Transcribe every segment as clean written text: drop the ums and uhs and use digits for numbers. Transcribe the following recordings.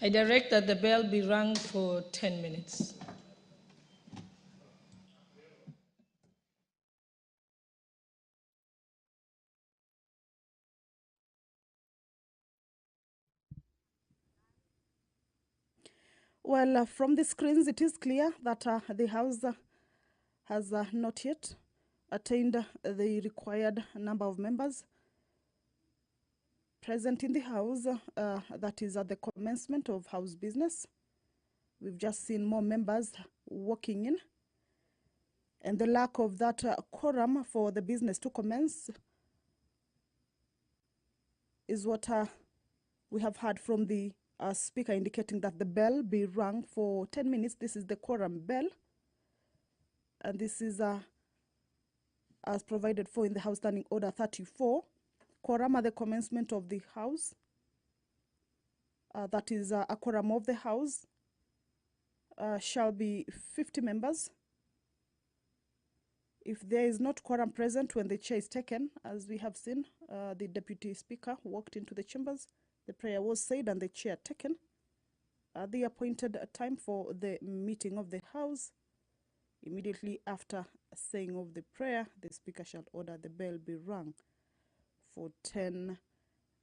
I direct that the bell be rung for 10 minutes. Well, from the screens, it is clear that the House has not yet attained the required number of members present in the House. That is at the commencement of House business. We've just seen more members walking in, and the lack of that quorum for the business to commence is what we have heard from the speaker, indicating that the bell be rung for 10 minutes. This is the quorum bell, and this is as provided for in the House Standing Order 34. Quorum at the commencement of the House. That is a quorum of the House shall be 50 members. If there is not quorum present when the chair is taken, as we have seen, the Deputy Speaker walked into the chambers, the prayer was said and the chair taken. The appointed time for the meeting of the House. Immediately after saying of the prayer, the Speaker shall order the bell be rung for 10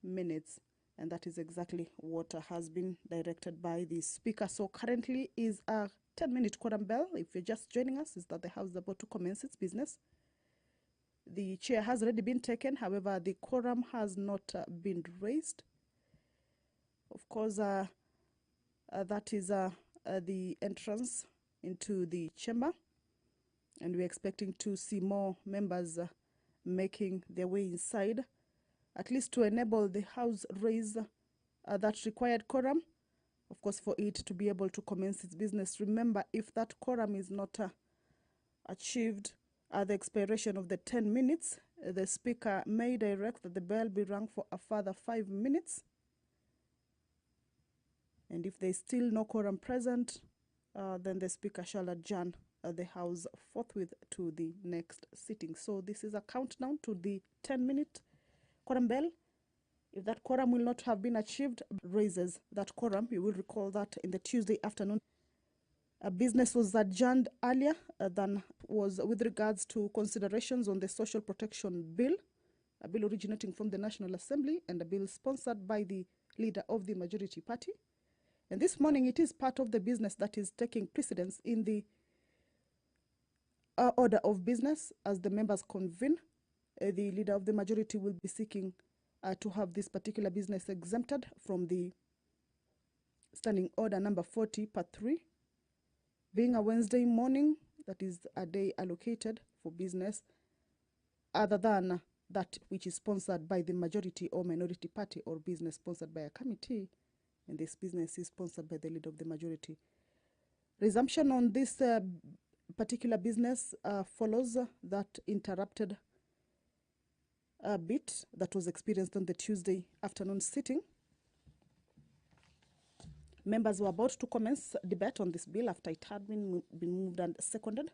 minutes. And that is exactly what has been directed by the Speaker. So currently is a 10-minute quorum bell. If you're just joining us, is that the House is about to commence its business. The chair has already been taken. However, the quorum has not been raised. Of course, that is the entrance into the chamber. And we're expecting to see more members making their way inside, at least to enable the House raise that required quorum, of course, for it to be able to commence its business. Remember, if that quorum is not achieved at the expiration of the 10 minutes, the Speaker may direct that the bell be rung for a further 5 minutes. And if there is still no quorum present, then the Speaker shall adjourn the House forthwith to the next sitting. So this is a countdown to the 10-minute quorum bell. If that quorum will not have been achieved, raises that quorum. You will recall that in the Tuesday afternoon, business was adjourned earlier than was with regards to considerations on the Social Protection Bill, a bill originating from the National Assembly and a bill sponsored by the leader of the majority party. And this morning, it is part of the business that is taking precedence in the order of business as the members convene. The leader of the majority will be seeking to have this particular business exempted from the Standing Order number 40 part 3. Being a Wednesday morning, that is a day allocated for business other than that which is sponsored by the majority or minority party, or business sponsored by a committee, and this business is sponsored by the leader of the majority. Resumption on this particular business follows that interrupted bit that was experienced on the Tuesday afternoon sitting. Members were about to commence debate on this bill after it had been moved and seconded.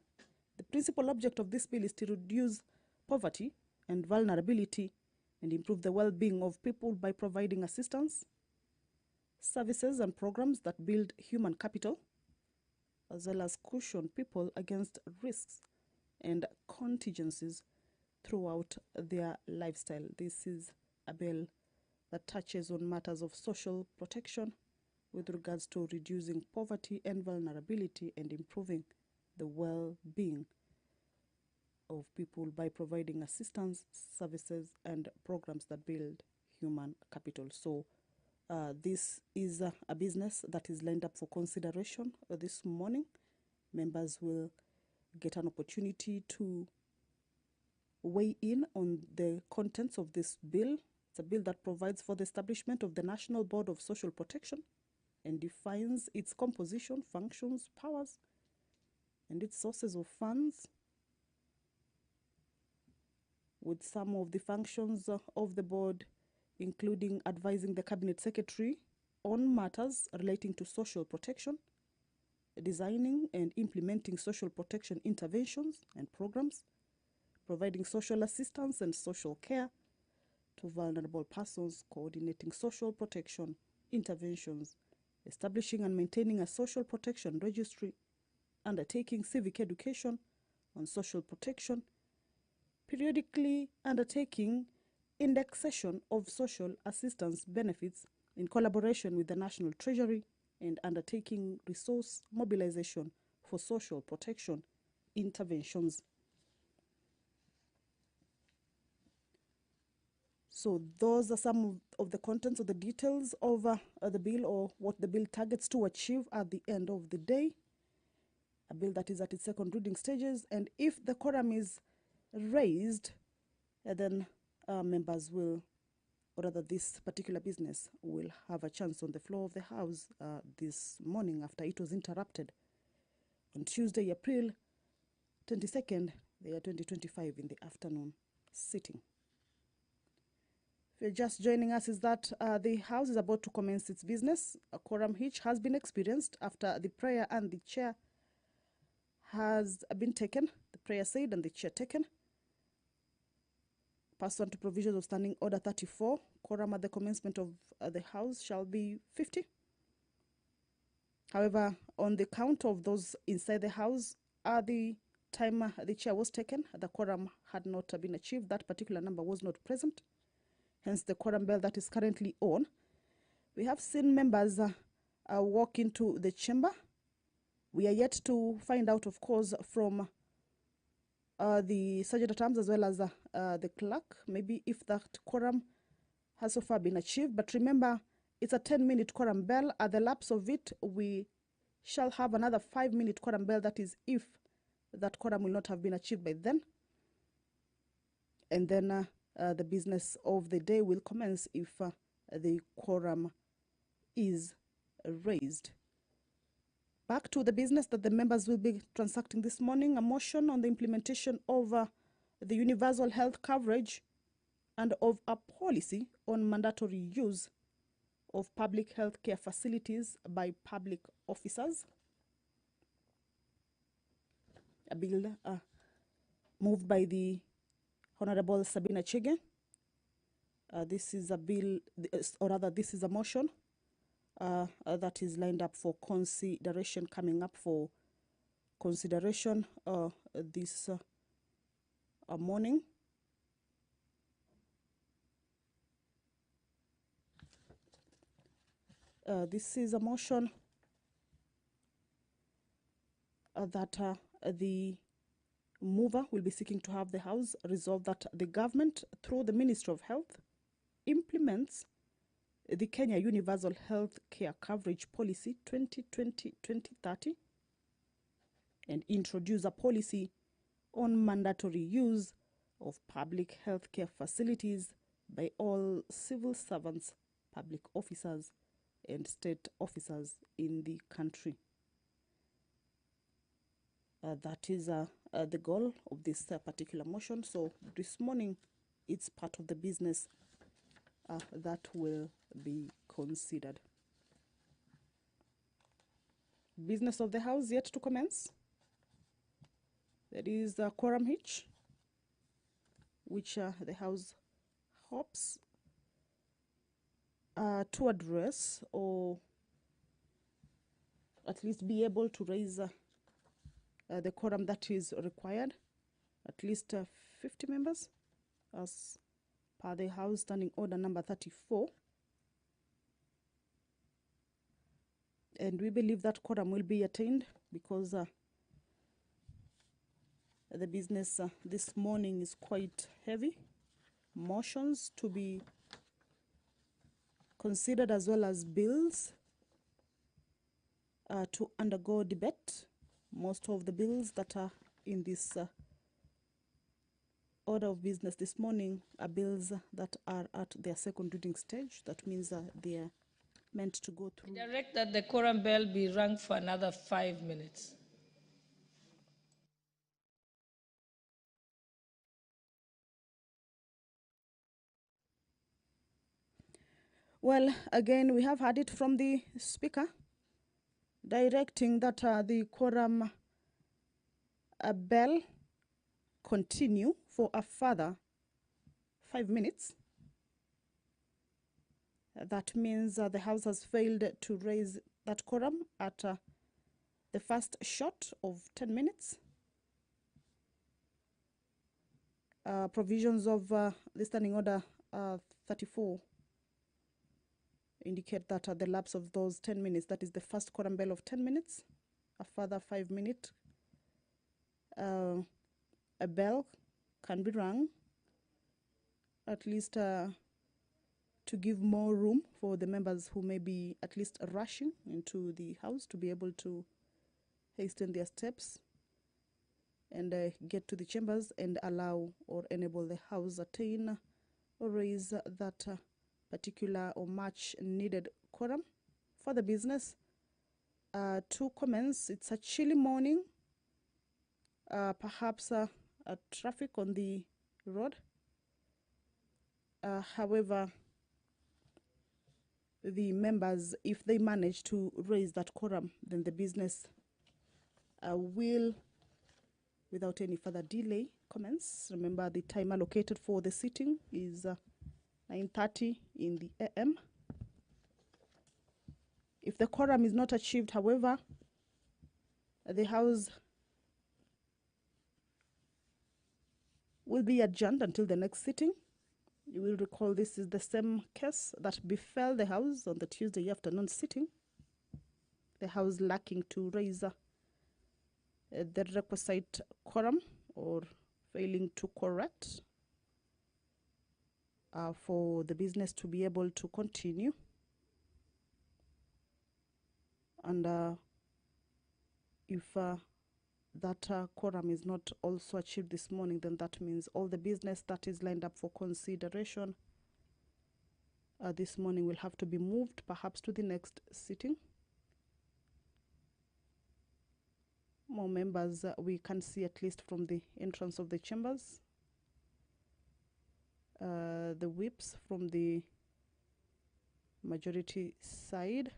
The principal object of this bill is to reduce poverty and vulnerability and improve the well-being of people by providing assistance, services and programs that build human capital, as well as cushion people against risks and contingencies throughout their lifestyle. This is a bill that touches on matters of social protection with regards to reducing poverty and vulnerability and improving the well-being of people by providing assistance, services, and programs that build human capital. So this is a business that is lined up for consideration this morning. Members will get an opportunity to weigh in on the contents of this bill. It's a bill that provides for the establishment of the National Board of Social Protection and defines its composition, functions, powers, and its sources of funds, with some of the functions of the board including advising the Cabinet Secretary on matters relating to social protection, designing and implementing social protection interventions and programs, providing social assistance and social care to vulnerable persons, coordinating social protection interventions, establishing and maintaining a social protection registry, undertaking civic education on social protection, periodically undertaking indexation of social assistance benefits in collaboration with the National Treasury, and undertaking resource mobilization for social protection interventions. So those are some of the contents of the details of the bill, or what the bill targets to achieve at the end of the day. A bill that is at its second reading stages, and if the quorum is raised, then members will, or rather this particular business will have a chance on the floor of the House this morning after it was interrupted on Tuesday, April 22nd, the year 2025 in the afternoon sitting. If you're just joining us, is that the House is about to commence its business. A quorum hitch has been experienced after the prayer and the chair has been taken, the prayer said and the chair taken. Pursuant to provisions of Standing Order 34, quorum at the commencement of the House shall be 50. However, on the count of those inside the House, at the time the chair was taken, the quorum had not been achieved. That particular number was not present. Hence, the quorum bell that is currently on. We have seen members walk into the chamber. We are yet to find out, of course, from the Sergeant at Arms as well as the clerk, maybe if that quorum has so far been achieved. But remember, it's a 10-minute quorum bell. At the lapse of it, we shall have another 5-minute quorum bell. That is, if that quorum will not have been achieved by then. And then the business of the day will commence if the quorum is raised. Back to the business that the members will be transacting this morning, a motion on the implementation of the universal health coverage and of a policy on mandatory use of public health care facilities by public officers. A bill moved by the Honorable Sabina Chege. This is a bill, or rather this is a motion that is lined up for consideration, coming up for consideration this morning. This is a motion that the mover will be seeking to have the House resolve that the government, through the Ministry of Health, implements the Kenya Universal Health Care Coverage Policy 2020-2030 and introduce a policy on mandatory use of public health care facilities by all civil servants, public officers, and state officers in the country. That is the goal of this particular motion. So this morning, it's part of the business that will be considered. Business of the House yet to commence. There is a quorum hitch, which the House hopes to address, or at least be able to raise the quorum that is required, at least 50 members, as per the House Standing Order number 34. And we believe that quorum will be attained because the business this morning is quite heavy. Motions to be considered as well as bills to undergo debate. Most of the bills that are in this order of business this morning are bills that are at their second reading stage. That means they are meant to go through. Direct that the quorum bell be rung for another 5 minutes. Well, again, we have heard it from the Speaker, directing that the quorum bell continue for a further 5 minutes. That means the House has failed to raise that quorum at the first shot of 10 minutes. Provisions of the Standing Order 34 indicate that at the lapse of those 10 minutes, that is the first quorum bell of 10 minutes, a further 5-minute a bell can be rung, at least to give more room for the members who may be at least rushing into the house to be able to hasten their steps and get to the chambers and allow or enable the house attain or raise that particular or much needed quorum for the business to commence. It's a chilly morning, perhaps traffic on the road. However, the members, if they manage to raise that quorum, then the business will, without any further delay, commence. Remember, the time allocated for the sitting is 9:30 in the AM. If the quorum is not achieved, however, the House will be adjourned until the next sitting. You will recall this is the same case that befell the House on the Tuesday afternoon sitting. The House lacking to raise the requisite quorum or failing to correct for the business to be able to continue. And if that quorum is not also achieved this morning, then that means all the business that is lined up for consideration this morning will have to be moved perhaps to the next sitting. More members we can see at least from the entrance of the chambers. The whips from the majority side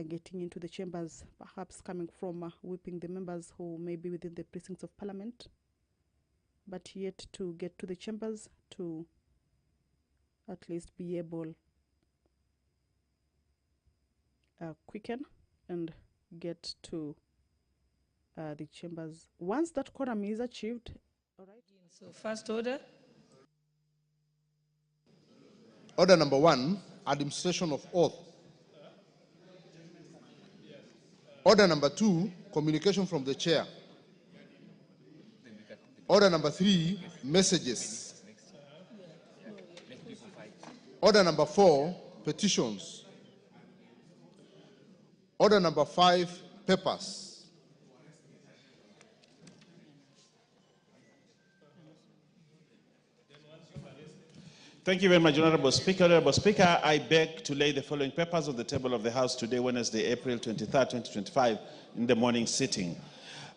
getting into the chambers, perhaps coming from whipping the members who may be within the precincts of Parliament, but yet to get to the chambers to at least be able quicken and get to the chambers. Once that quorum is achieved, all right. So first order. Order number 1, administration of oath. Order number 2, communication from the chair. Order number 3, messages. Order number 4, petitions. Order number 5, papers. Thank you very much, Honorable Speaker. Honorable Speaker, I beg to lay the following papers on the table of the House today, Wednesday, April 23rd, 2025, in the morning sitting.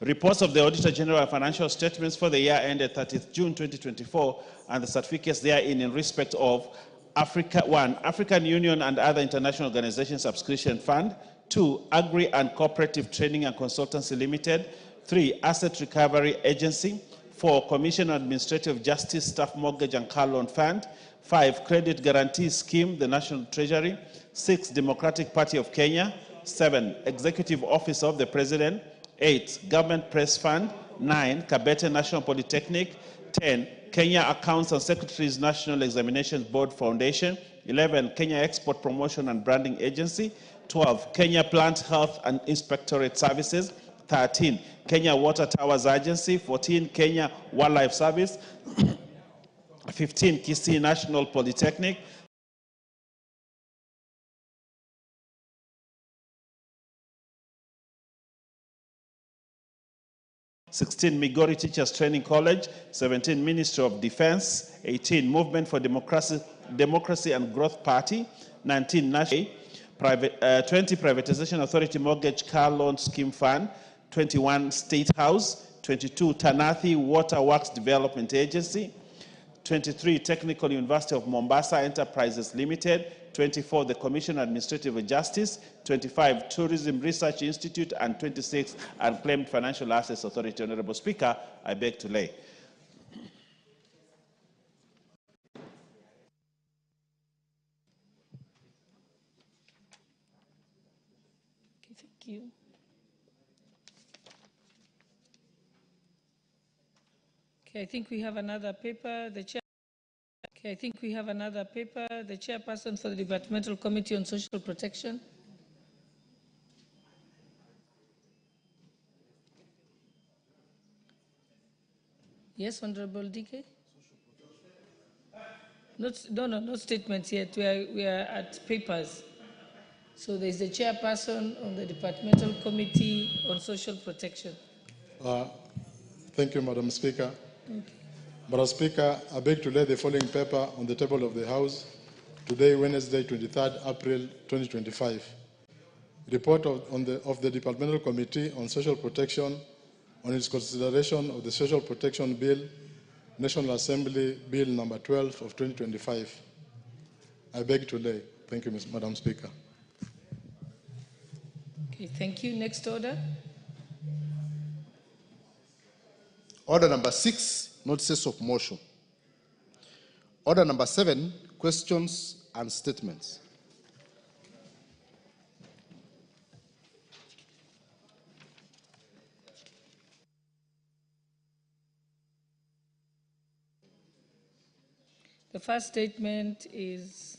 Reports of the Auditor General of Financial Statements for the year ended 30th June 2024 and the certificates therein in respect of African Union and other international organizations subscription fund. 2, Agri and Cooperative Training and Consultancy Limited. 3, Asset Recovery Agency. 4, Commission on Administrative Justice Staff Mortgage and Car Loan Fund. 5, Credit Guarantee Scheme, the National Treasury. 6, Democratic Party of Kenya. 7, Executive Office of the President. 8, Government Press Fund. 9, Kabete National Polytechnic. 10, Kenya Accounts and Secretaries National Examinations Board Foundation. 11, Kenya Export Promotion and Branding Agency. 12, Kenya Plant Health and Inspectorate Services. 13, Kenya Water Towers Agency. 14, Kenya Wildlife Service. 15, Kisii National Polytechnic. 16, Migori Teachers Training College. 17, Ministry of Defense. 18, Movement for Democracy and Growth Party. 19, National 20, Privatization Authority Mortgage Car Loan Scheme Fund. 21, State House. 22, Tanathi Water Works Development Agency. 23, Technical University of Mombasa Enterprises Limited. 24, the Commission on Administrative Justice. 25, Tourism Research Institute. And 26, Unclaimed Financial Assets Authority. Honorable Speaker, I beg to lay. you. Okay, I think we have another paper. Okay, I think we have another paper. The chairperson for the Departmental Committee on Social Protection. Yes, Honorable DK? No statements yet. We are at papers. So there's the chairperson on the Departmental Committee on Social Protection. Thank you, Madam Speaker. Madam Speaker, I beg to lay the following paper on the table of the House today, Wednesday, 23rd April 2025. Report of the Departmental Committee on Social Protection on its consideration of the Social Protection Bill, National Assembly Bill number 12 of 2025. I beg to lay. Thank you, Madam Speaker. Okay, thank you. Next order. Order number 6, notices of motion. Order number 7, questions and statements. The first statement is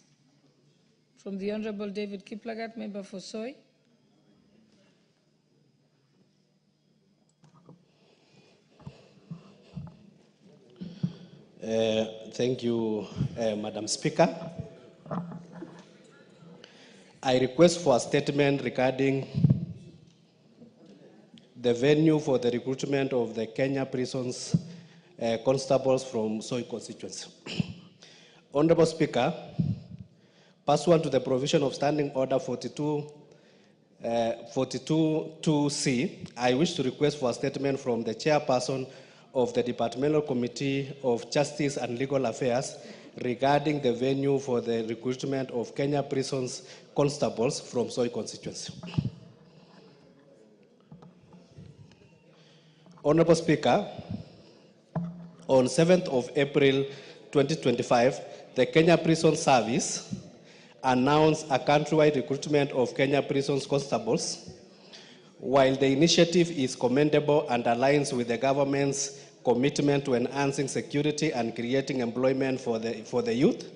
from the Honorable David Kiplagat, member for Soy. Thank you, Madam Speaker. I request for a statement regarding the venue for the recruitment of the Kenya prisons constables from Soy constituency. Honorable Speaker, pursuant to the provision of Standing Order 42.2c, I wish to request for a statement from the chairperson of the Departmental Committee of Justice and Legal Affairs regarding the venue for the recruitment of Kenya prisons constables from Soy constituency. Honorable Speaker, on 7th of April 2025, the Kenya Prison Service announced a countrywide recruitment of Kenya prisons constables. While the initiative is commendable and aligns with the government's commitment to enhancing security and creating employment for the youth,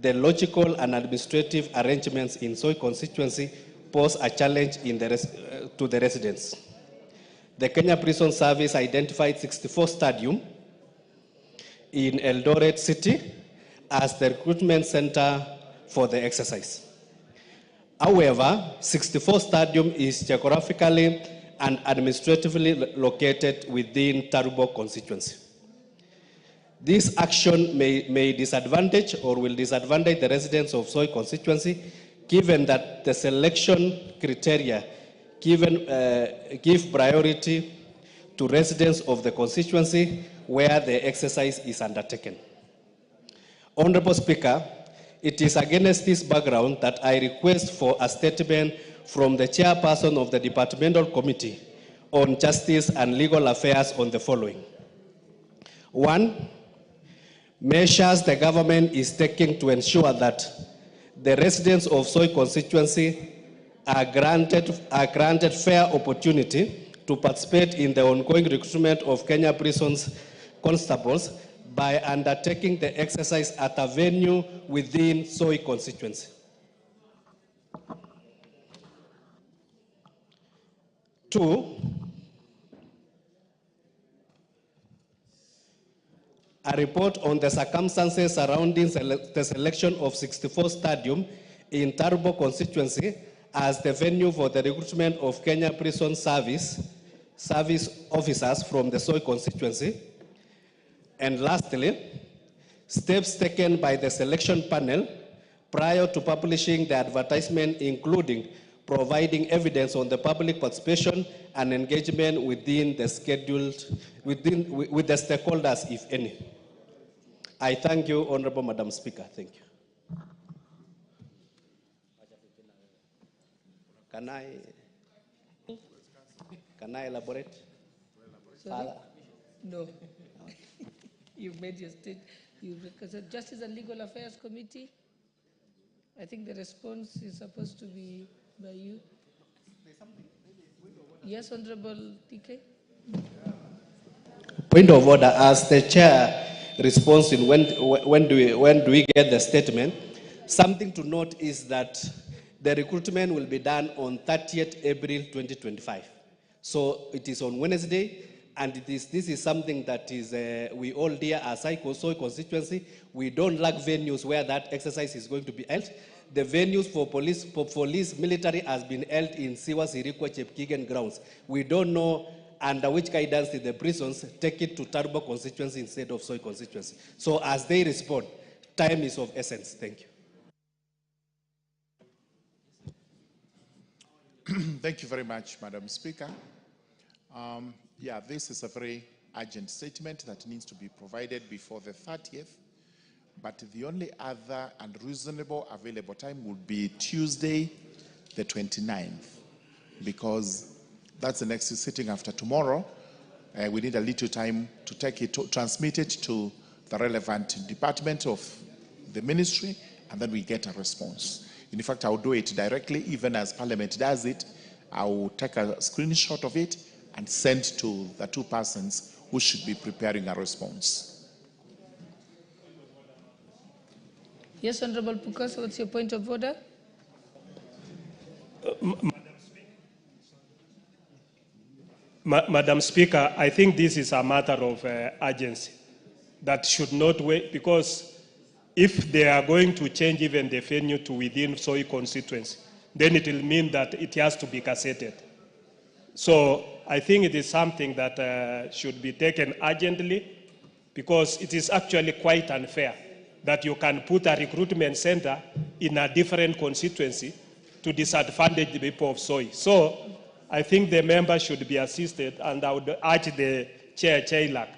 the logical and administrative arrangements in Soy constituency pose a challenge to the residents. The Kenya Prison Service identified 64 stadium in Eldoret City as the recruitment center for the exercise. However, 64 Stadium is geographically and administratively located within Tarubo constituency. This action may disadvantage or will disadvantage the residents of Soy constituency, given that the selection criteria give priority to residents of the constituency where the exercise is undertaken. Honorable Speaker, it is against this background that I request for a statement from the chairperson of the Departmental Committee on Justice and Legal Affairs on the following. 1, measures the government is taking to ensure that the residents of Soy constituency are granted fair opportunity to participate in the ongoing recruitment of Kenya prisons constables by undertaking the exercise at a venue within Soy constituency. 2, a report on the circumstances surrounding the selection of 64 Stadium in Tarubo constituency as the venue for the recruitment of Kenya Prison Service officers from the Soy constituency. And lastly, steps taken by the selection panel prior to publishing the advertisement, including providing evidence on the public participation and engagement within the with the stakeholders, if any. I thank you, Honorable Madam Speaker. Thank you. Can I elaborate? Sorry? No. You've made your state. Because the Justice and Legal Affairs Committee, I think the response is supposed to be by you. Yes, Honorable DK. Point of order, as the chair responds in when do we get the statement, something to note is that the recruitment will be done on 30th April 2025. So it is on Wednesday, and this is something that is we all dear as Soy constituency. We don't lack venues where that exercise is going to be held. The venues for police military has been held in Siwa Sirikwa Chepkigen grounds. We don't know under which guidance did the prisons take it to Tarbo constituency instead of Soy constituency. So as they respond, time is of essence. Thank you. Thank you very much, Madam Speaker. Yeah, this is a very urgent statement that needs to be provided before the 30th. But the only other and reasonable available time would be Tuesday, the 29th, because that's the next sitting after tomorrow. We need a little time to take it, to transmit it to the relevant department of the ministry, and then we get a response. In fact, I'll do it directly, even as Parliament does it. I'll take a screenshot of it and send to the two persons who should be preparing a response. Yes, Honorable Pukasa, what's your point of order? Madam Speaker, I think this is a matter of urgency that should not wait, because if they are going to change even the venue to within Soy constituency, then it will mean that it has to be cassetted. So I think it is something that should be taken urgently, because it is actually quite unfair that you can put a recruitment center in a different constituency to disadvantage the people of Soy. So I think the members should be assisted, and I would urge the Chair, Chailak,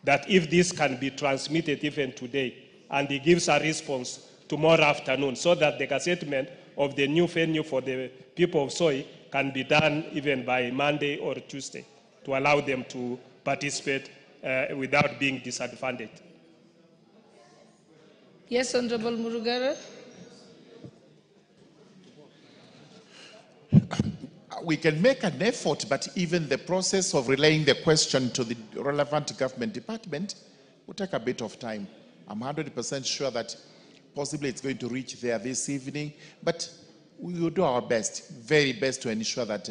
that if this can be transmitted even today, and he gives a response tomorrow afternoon, so that the cassettement of the new venue for the people of Soy can be done even by Monday or Tuesday, to allow them to participate without being disadvantaged. Yes, Honorable Murugara. We can make an effort, but even the process of relaying the question to the relevant government department will take a bit of time. I'm 100% sure that possibly it's going to reach there this evening, but we will do our best, very best, to ensure that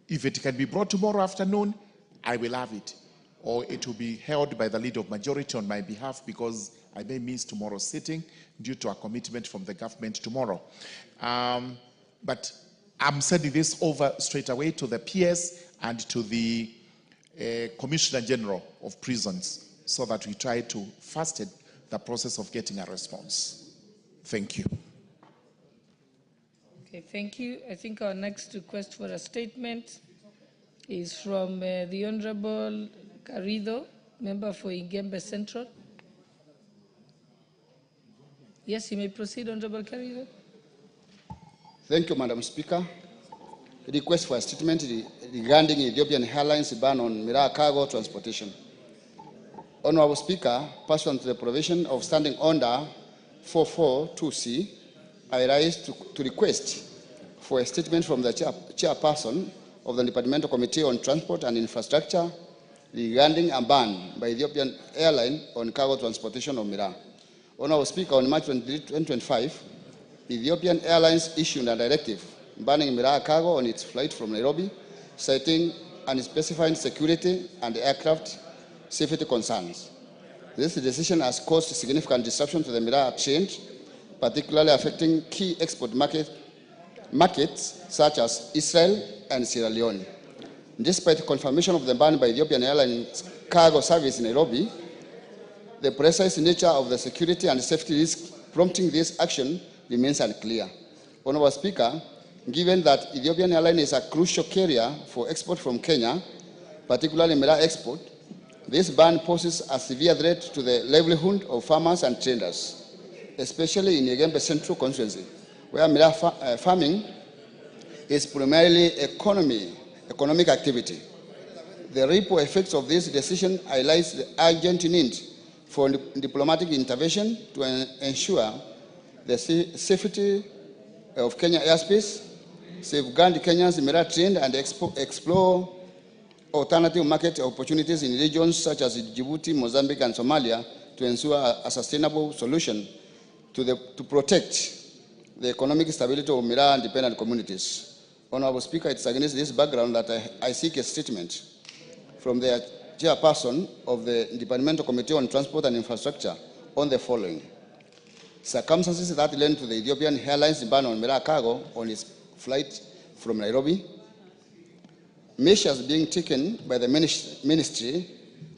if it can be brought tomorrow afternoon, I will have it. Or it will be held by the leader of majority on my behalf, because I may miss tomorrow's sitting due to a commitment from the government tomorrow. But I'm sending this over straight away to the PS and to the Commissioner General of Prisons, so that we try to fasten the process of getting a response. Thank you. Okay, thank you. I think our next request for a statement is from the Honorable Garrido, member for Igembe Central. Yes, you may proceed, Honorable Garrido. Thank you, Madam Speaker. Request for a statement regarding Ethiopian Airlines ban on Miraa cargo transportation. Honorable Speaker, pursuant to the provision of Standing Order 442C, I rise to request for a statement from the chairperson of the Departmental Committee on Transport and Infrastructure regarding a ban by Ethiopian Airlines on cargo transportation of Miraa. Honorable Speaker, on March 23, 2025, Ethiopian Airlines issued a directive banning Miraa cargo on its flight from Nairobi, citing unspecified security and aircraft safety concerns. This decision has caused significant disruption to the Miraa exchange, particularly affecting key export markets such as Israel and Sierra Leone. Despite confirmation of the ban by Ethiopian Airlines cargo service in Nairobi, the precise nature of the security and safety risk prompting this action remains unclear. Honorable Speaker, given that Ethiopian Airlines is a crucial carrier for export from Kenya, particularly Miraa export, this ban poses a severe threat to the livelihood of farmers and traders, especially in Igembe Central constituency, where Miraa farming is primarily economic activity. The ripple effects of this decision highlights the urgent need for diplomatic intervention to ensure the safety of Kenya airspace safeguard Kenya's mineral trend, and explore alternative market opportunities in regions such as Djibouti, Mozambique, and Somalia to ensure a sustainable solution to protect the economic stability of mineral-dependent communities. Honorable Speaker, it's against this background that I seek a statement from the chairperson of the Departmental Committee on Transport and Infrastructure on the following. Circumstances that led to the Ethiopian Airlines ban on mineral cargo on its flight from Nairobi. Measures being taken by the ministry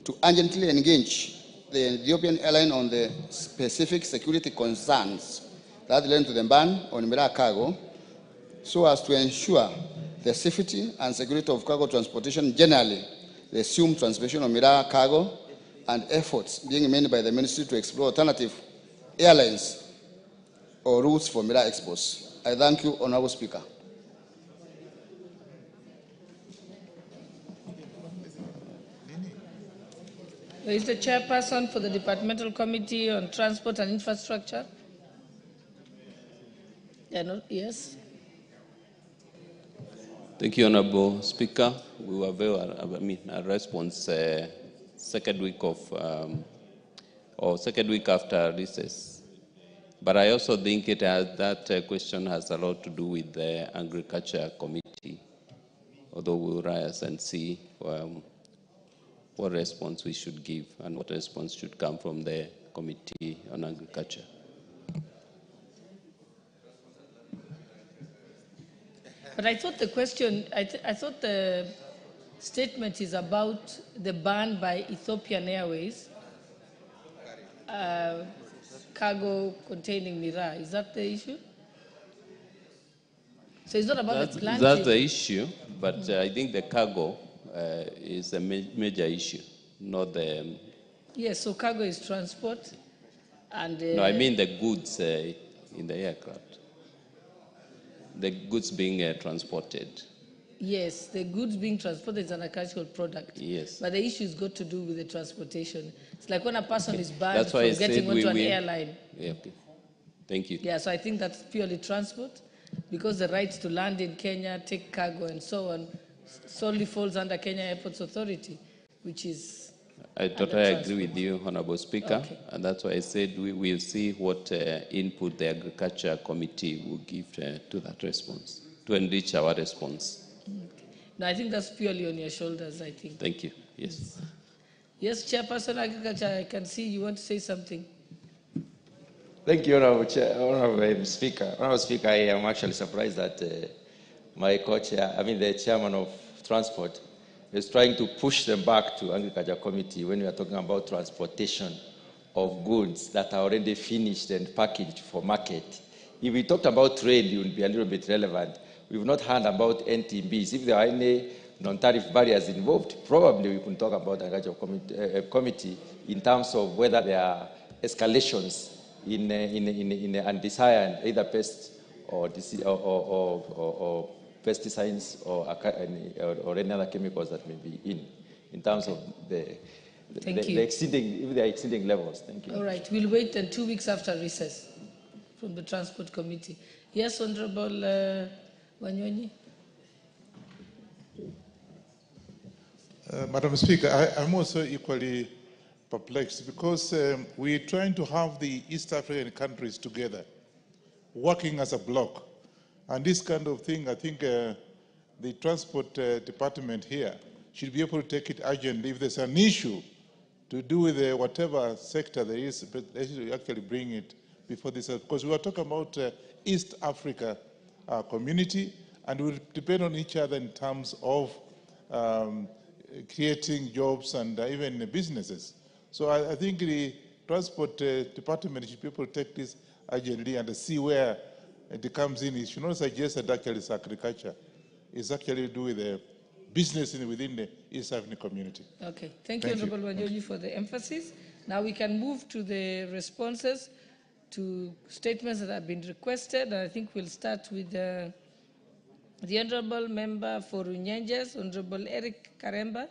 to urgently engage the Ethiopian airline on the specific security concerns that led to the ban on mineral cargo, so as to ensure the safety and security of cargo transportation generally, the assumed transportation of mineral cargo, and efforts being made by the ministry to explore alternative airlines or routes for mineral exports. I thank you, Honorable Speaker. Who is the chairperson for the Departmental Committee on Transport and Infrastructure? Yes. Thank you, Honorable Speaker. We were very, a response second week after recess. But I also think that question has a lot to do with the Agriculture Committee, although we'll rise and see what response we should give and what response should come from the Committee on Agriculture. But I thought the question, I thought the statement is about the ban by Ethiopian Airways, cargo containing miraa. Is that the issue? So it's not about the plant. That's the issue, but I think the cargo is a major issue, not the... Yes, so cargo is transport. And no, I mean the goods in the aircraft. The goods being transported. Yes, the goods being transported is an agricultural product. Yes. But the issue has got to do with the transportation. It's like when a person is banned That's from why getting onto an airline. Yeah, okay. Thank you. Yeah, so I think that's purely transport, because the rights to land in Kenya, take cargo and so on, solely falls under Kenya Airports Authority, which is... I totally agree with you, Honorable Speaker, okay. And that's why I said we will see what input the Agriculture Committee will give to that response, to enrich our response. Okay. No, I think that's purely on your shoulders, I think. Thank you. Yes. Yes, Chairperson Agriculture, I can see you want to say something. Thank you, Honorable Speaker. Honorable Speaker, I am actually surprised that the chairman of Transport is trying to push them back to Agriculture Committee when we are talking about transportation of goods that are already finished and packaged for market. If we talked about trade, it would be a little bit relevant. We've not heard about NTBs. If there are any non-tariff barriers involved, probably we can talk about Agriculture Committee in terms of whether there are escalations in undesired either pests or pesticides or any other chemicals that may be in terms of the exceeding levels. Thank you. All right, we'll wait until 2 weeks after recess from the Transport Committee. Yes, Honorable Wanyonyi. Madam Speaker, I'm also equally perplexed because we're trying to have the East African countries together, working as a bloc. And this kind of thing, I think the Transport Department here should be able to take it urgently. If there's an issue to do with whatever sector there is, but they should actually bring it before this. Because we are talking about East Africa community, and we depend on each other in terms of creating jobs and even businesses. So I think the Transport Department should be able to take this urgently and see where it comes in. It should not suggest that actually it's agriculture. It's actually to do with the business within the East African community. Okay, thank you, Honorable Wanyoji, for the emphasis. Now we can move to the responses to statements that have been requested. And I think we'll start with the Honorable Member for Runyenjes, Honorable Eric Karemba.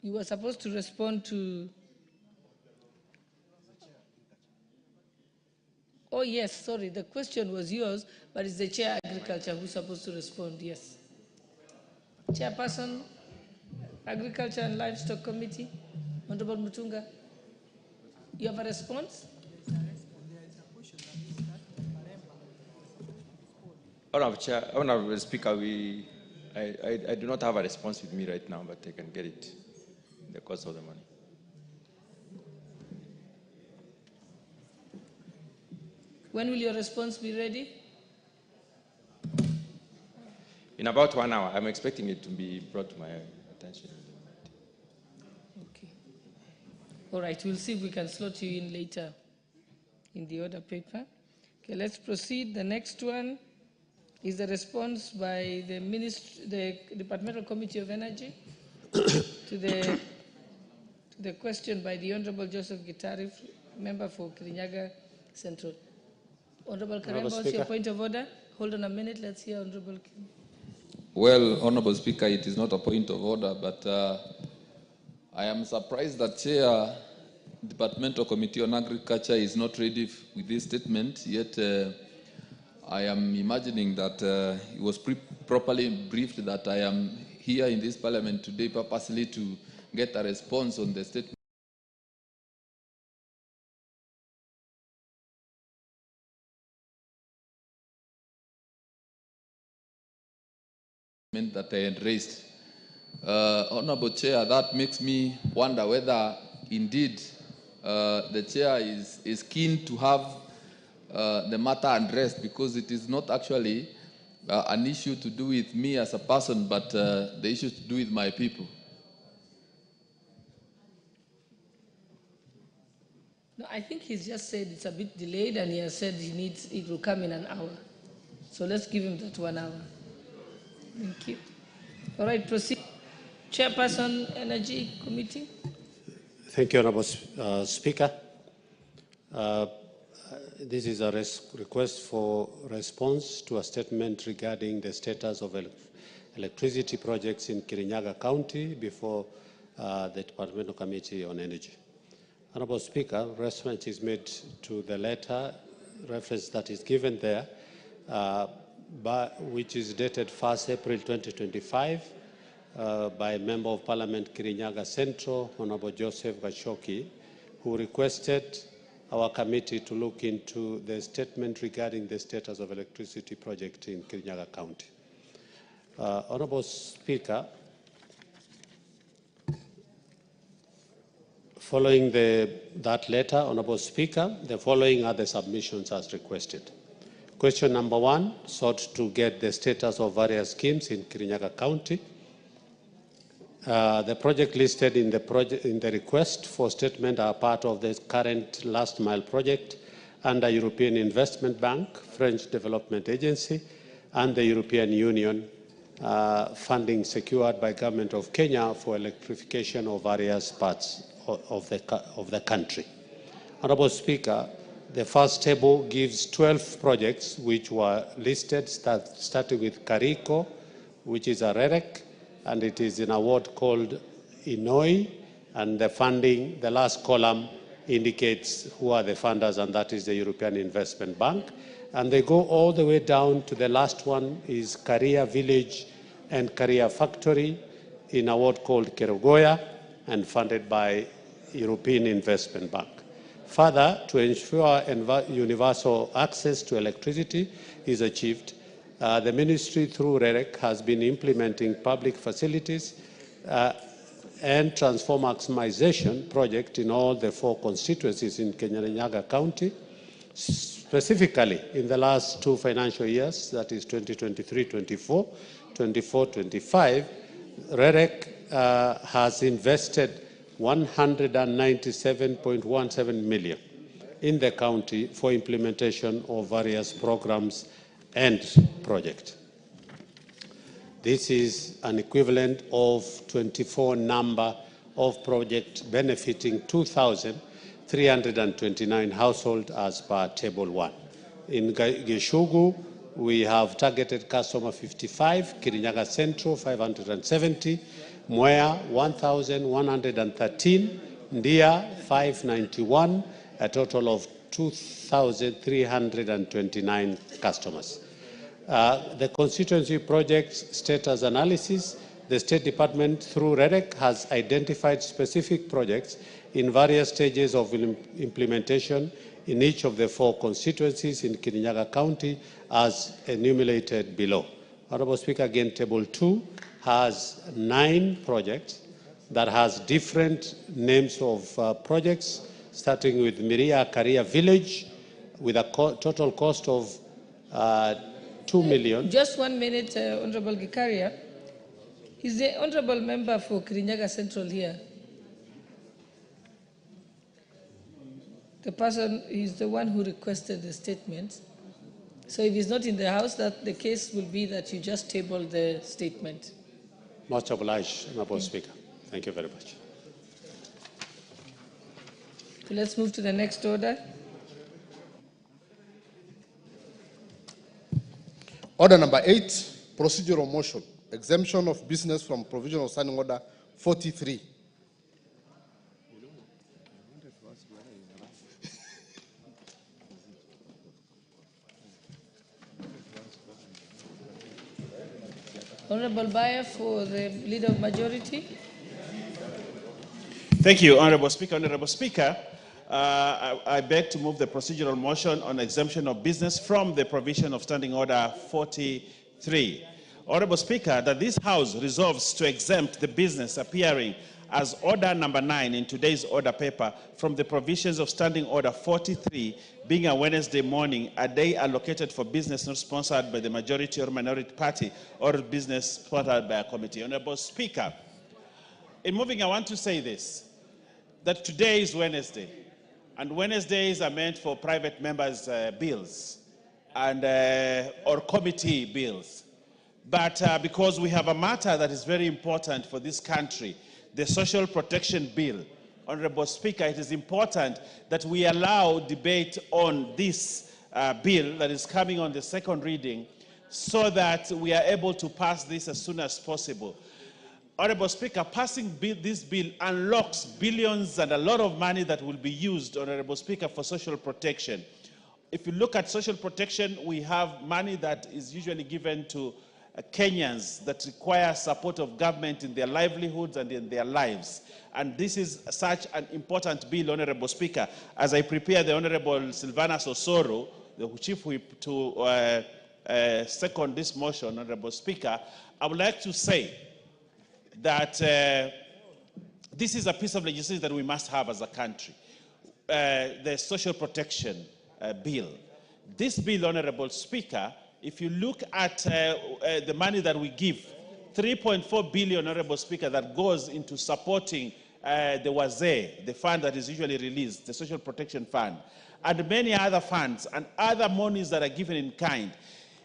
You were supposed to respond to... Oh, yes, sorry, the question was yours, but it's the Chair Agriculture who's supposed to respond, yes. Chairperson, Agriculture and Livestock Committee, Honorable Mutunga, you have a response? Honorable Speaker, I do not have a response with me right now, but I can get it in the course of the morning. When will your response be ready? In about 1 hour. I'm expecting it to be brought to my attention. Okay. All right, we'll see if we can slot you in later in the order paper. Okay, let's proceed. The next one is the response by the Departmental Committee of Energy to the question by the Honorable Joseph Gitari, member for Kirinyaga Central. Honorable Karemba, what's your point of order? Hold on a minute, let's hear Honorable Kim. Well, Honorable Speaker, it is not a point of order, but I am surprised that Chair Departmental Committee on Agriculture is not ready with this statement, yet I am imagining that it was properly briefed that I am here in this parliament today purposely to get a response on the statement that I had raised. Honorable Chair, that makes me wonder whether indeed the Chair is keen to have the matter addressed, because it is not actually an issue to do with me as a person, but the issue to do with my people. No, I think he's just said it's a bit delayed, and he has said it will come in an hour. So let's give him that 1 hour. Thank you. All right, proceed. Chairperson, Energy Committee. Thank you, Honorable Speaker. This is a request for response to a statement regarding the status of electricity projects in Kirinyaga County before the Departmental Committee on Energy. Honorable Speaker, reference is made to the letter reference that is given there, which is dated 1st April 2025 by Member of Parliament Kirinyaga Central, Honorable Joseph Gashoki, who requested our committee to look into the statement regarding the status of electricity project in Kirinyaga County. Honorable Speaker, following that letter, Honorable Speaker, the following are the submissions as requested. Question number 1 sought to get the status of various schemes in Kirinyaga County. The project listed in the request for statement are part of the current last mile project under European Investment Bank, French Development Agency, and the European Union funding secured by Government of Kenya for electrification of various parts of the country. Honorable Speaker, the first table gives 12 projects which were listed, starting with Kariko, which is a REREC, and it is an award called INOI, and the funding, the last column indicates who are the funders, and that is the European Investment Bank. And they go all the way down to the last one is Career Village and Career Factory in award called Kerugoya and funded by European Investment Bank. Further, to ensure universal access to electricity is achieved, the ministry through REREC has been implementing public facilities and transform maximization project in all the 4 constituencies in Kirinyaga County. Specifically, in the last 2 financial years, that is 2023-24, 24-25, REREC has invested 197.17 million in the county for implementation of various programs and projects. This is an equivalent of 24 number of projects benefiting 2,329 households as per Table 1. In Geshugu, we have targeted customer 55, Kirinyaga Central 570, Mwea 1,113, Ndia 591, a total of 2,329 customers. The constituency project status analysis, the State Department through REREC has identified specific projects in various stages of implementation in each of the 4 constituencies in Kirinyaga County as enumerated below. Honorable Speaker, again, Table 2 has 9 projects that has different names of projects, starting with Miria Karia Village with a total cost of 2 million. Just 1 minute, Honorable Gikaria. Is the Honorable Member for Kirinyaga Central here? The person is the one who requested the statement. So if he's not in the House, that the case will be that you just table the statement. Much obliged, Honorable Speaker. Thank you very much. So let's move to the next order. Order number 8, procedural motion, exemption of business from provision of Standing Order 43. Honorable Bayer for the Leader of Majority. Thank you, Honorable Speaker. Honorable Speaker, I beg to move the procedural motion on exemption of business from the provision of Standing Order 43. Honorable Speaker, that this House resolves to exempt the business appearing as Order number 9 in today's order paper from the provisions of Standing Order 43, being a Wednesday morning, a day allocated for business not sponsored by the majority or minority party or business sponsored by a committee. Honorable Speaker, in moving, I want to say this, that today is Wednesday, and Wednesdays are meant for private members' bills and or committee bills. But because we have a matter that is very important for this country, the Social Protection Bill, Honorable Speaker, it is important that we allow debate on this bill that is coming on the second reading so that we are able to pass this as soon as possible. Honorable Speaker, passing this bill unlocks billions and a lot of money that will be used, Honorable Speaker, for social protection. If you look at social protection, we have money that is usually given to Kenyans that require support of government in their livelihoods and in their lives. And this is such an important bill, Honorable Speaker. As I prepare the Honorable Silvanus Osoro, the Chief Whip, to second this motion, Honorable Speaker, I would like to say that this is a piece of legislation that we must have as a country, the Social Protection Bill. This bill, Honorable Speaker, if you look at the money that we give, 3.4 billion, Honorable Speaker, that goes into supporting the WAZE, the fund that is usually released, the Social Protection Fund, and many other funds and other monies that are given in kind.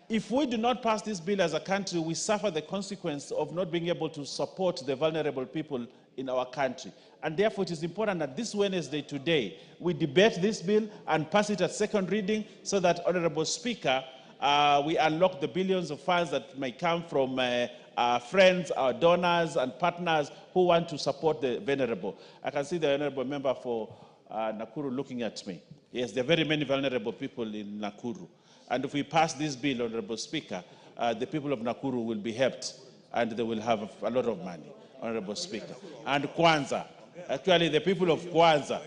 If we do not pass this bill as a country, we suffer the consequence of not being able to support the vulnerable people in our country. And therefore, it is important that this Wednesday today, we debate this bill and pass it at second reading so that, Honorable Speaker, we unlock the billions of funds that may come from our friends, our donors, and partners who want to support the vulnerable. I can see the Honorable Member for Nakuru looking at me. Yes, there are very many vulnerable people in Nakuru. And if we pass this bill, Honorable Speaker, the people of Nakuru will be helped and they will have a lot of money, Honorable Speaker. And Kwanza, actually the people of Kwanza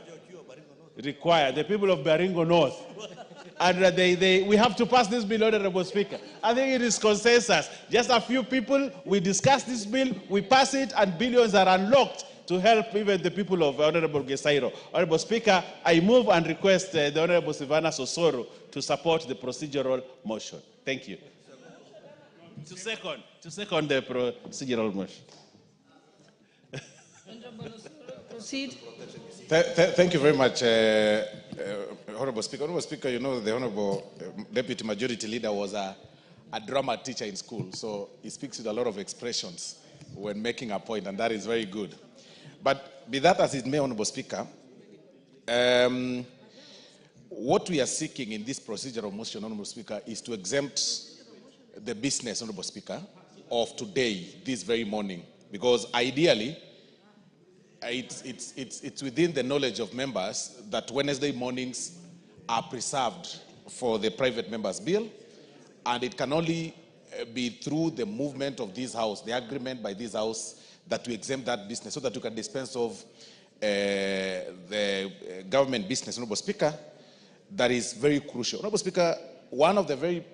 require, the people of Baringo North, and we have to pass this bill, Honorable Speaker. I think it is consensus. Just a few people, we discuss this bill, we pass it, and billions are unlocked to help even the people of Honorable Gesairo. Honorable Speaker, I move and request the Honorable Silvanus Osoro to support the procedural motion. Thank you. To second the procedural motion. Honorable Osoro, proceed. Thank you very much, Honorable Speaker. Honorable Speaker, you know the Honorable Deputy Majority Leader was a drama teacher in school, so he speaks with a lot of expressions when making a point, and that is very good. But be that as it may, Honorable Speaker, what we are seeking in this procedural motion, Honorable Speaker, is to exempt the business, Honorable Speaker, of today, this very morning, because ideally, it's within the knowledge of members that Wednesday mornings are preserved for the private members bill, and it can only be through the movement of this house, the agreement by this house, that we exempt that business so that we can dispense of the government business. Honorable Speaker, that is very crucial. Honorable Speaker, one of the very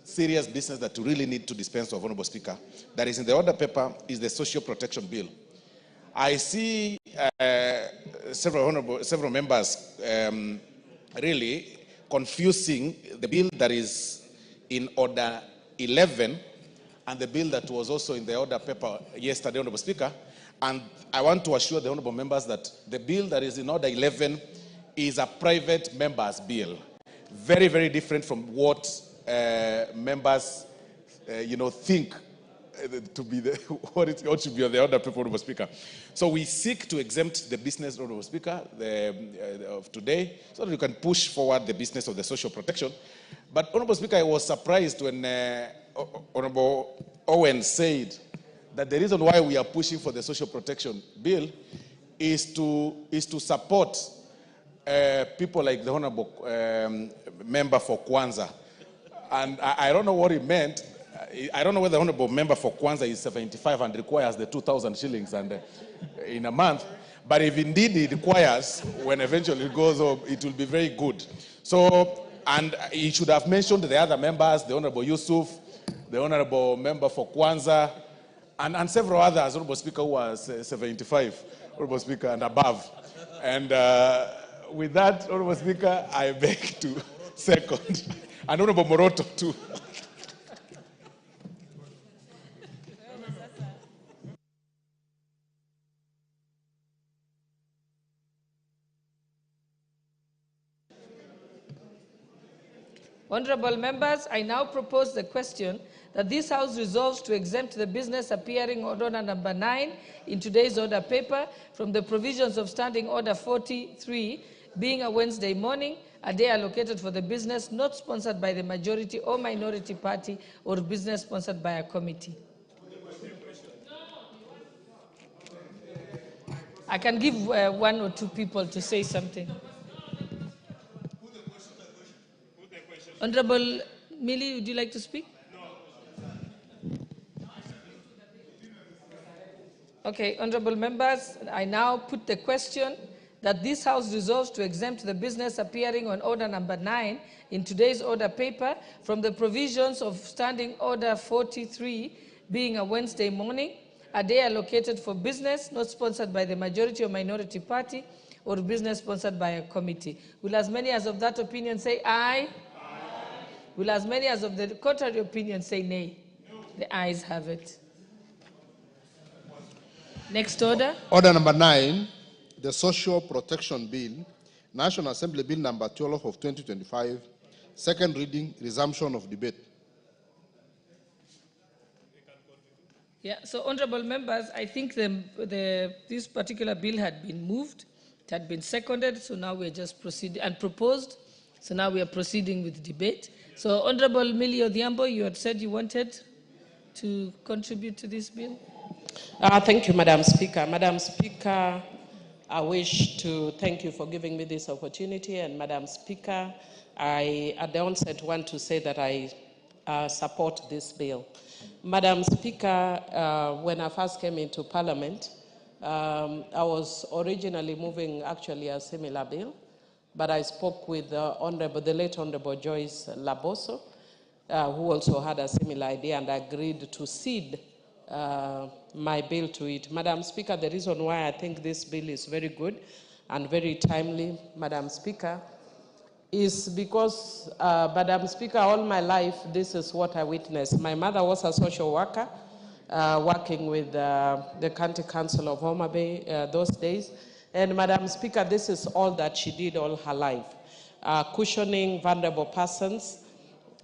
serious business that we really need to dispense of, Honorable Speaker, that is in the order paper, is the social protection bill. I see several members really confusing the bill that is in order 11 and the bill that was also in the order paper yesterday, Honorable Speaker. And I want to assure the honorable members that the bill that is in order 11 is a private members bill. Very, very different from what members, think to be what should be on the order paper, Honorable Speaker. So we seek to exempt the business, Honorable Speaker, of today, so that we can push forward the business of the social protection. But, Honorable Speaker, I was surprised when Honorable Owen said that the reason why we are pushing for the social protection bill is to support people like the honorable member for Kwanza. And I don't know what he meant. I don't know whether the honorable member for Kwanza is 75 and requires the 2,000 shillings and in a month. But if indeed he requires, when eventually it goes up, it will be very good. So, and he should have mentioned the other members, the Honorable Yusuf, the honorable member for Kwanza, and several others, Honorable Speaker, who was 75, Honorable Speaker, and above. And with that, Honorable Speaker, I beg to second. And Honorable Moroto, too. Honorable members, I now propose the question that this House resolves to exempt the business appearing on order number 9 in today's order paper from the provisions of Standing Order 43, being a Wednesday morning, a day allocated for the business not sponsored by the majority or minority party or business sponsored by a committee. I can give one or two people to say something. Honorable Millie, would you like to speak? Okay, honorable members, I now put the question that this House resolves to exempt the business appearing on order number 9 in today's order paper from the provisions of Standing Order 43, being a Wednesday morning, a day allocated for business not sponsored by the majority or minority party or business sponsored by a committee. Will as many as of that opinion say aye? Will as many as of the contrary opinion say nay? No. The ayes have it. Next order. Order number 9, the Social Protection Bill, National Assembly Bill number 12 of 2025, second reading, resumption of debate. Yeah, so honorable members, I think this particular bill had been moved, it had been seconded, so now we're just proceeding, and proposed, so now we are proceeding with debate. So Honorable Millie Odhiambo, you had said you wanted to contribute to this bill? Thank you, Madam Speaker. Madam Speaker, I wish to thank you for giving me this opportunity. And Madam Speaker, I, at the onset, want to say that I support this bill. Madam Speaker, when I first came into Parliament, I was originally moving actually a similar bill, but I spoke with the late Honorable Joyce Laboso, who also had a similar idea, and agreed to cede my bill to it. Madam Speaker, the reason why I think this bill is very good and very timely, Madam Speaker, is because, Madam Speaker, all my life, this is what I witnessed. My mother was a social worker, working with the County Council of Homa Bay those days. And Madam Speaker, this is all that she did all her life, cushioning vulnerable persons.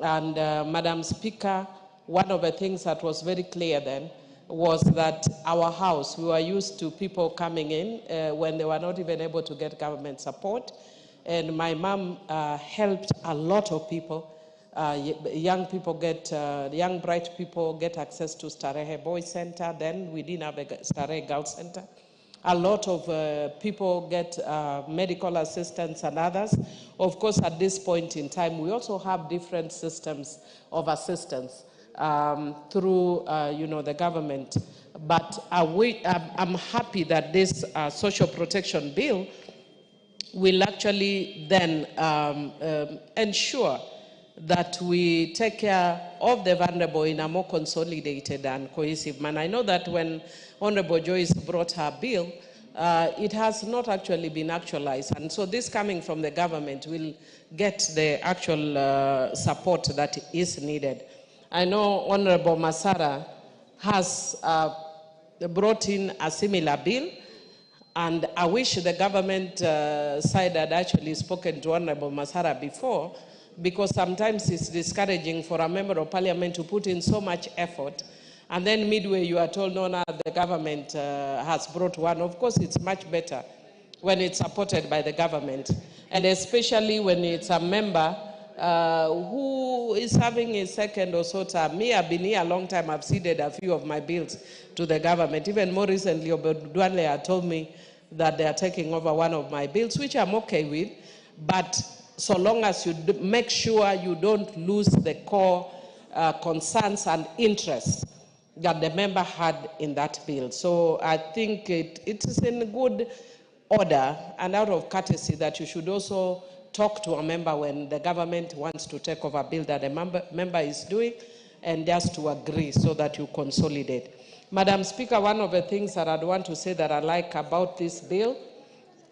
And Madam Speaker, one of the things that was very clear then was that our house, we were used to people coming in when they were not even able to get government support. And my mom helped a lot of people. Young people young bright people get access to Starehe Boys Center. Then we didn't have a Starehe Girls Center. a lot of people get medical assistance and others. Of course, at this point in time, we also have different systems of assistance through the government. But I'm happy that this social protection bill will actually then ensure that we take care of the vulnerable in a more consolidated and cohesive manner. I know that when Honorable Joyce brought her bill, it has not actually been actualized. And so this coming from the government will get the actual support that is needed. I know Honorable Masara has brought in a similar bill, and I wish the government side had actually spoken to Honorable Masara before, because sometimes it's discouraging for a member of parliament to put in so much effort, and then midway you are told, no, no, the government has brought one. Of course, it's much better when it's supported by the government, and especially when it's a member who is having a second or so term. Me, I've been here a long time. I've ceded a few of my bills to the government. Even more recently, Obedwale had told me that they are taking over one of my bills, which I'm okay with. But so long as you make sure you don't lose the core concerns and interests that the member had in that bill. So I think it is in good order and out of courtesy that you should also talk to a member when the government wants to take over a bill that a member is doing, and just to agree so that you consolidate. Madam Speaker, one of the things that I'd want to say that I like about this bill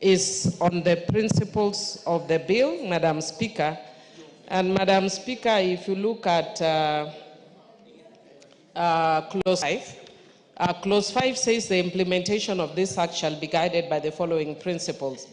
is on the principles of the bill, Madam Speaker. And Madam Speaker, if you look at Clause 5, Clause 5 says the implementation of this act shall be guided by the following principles: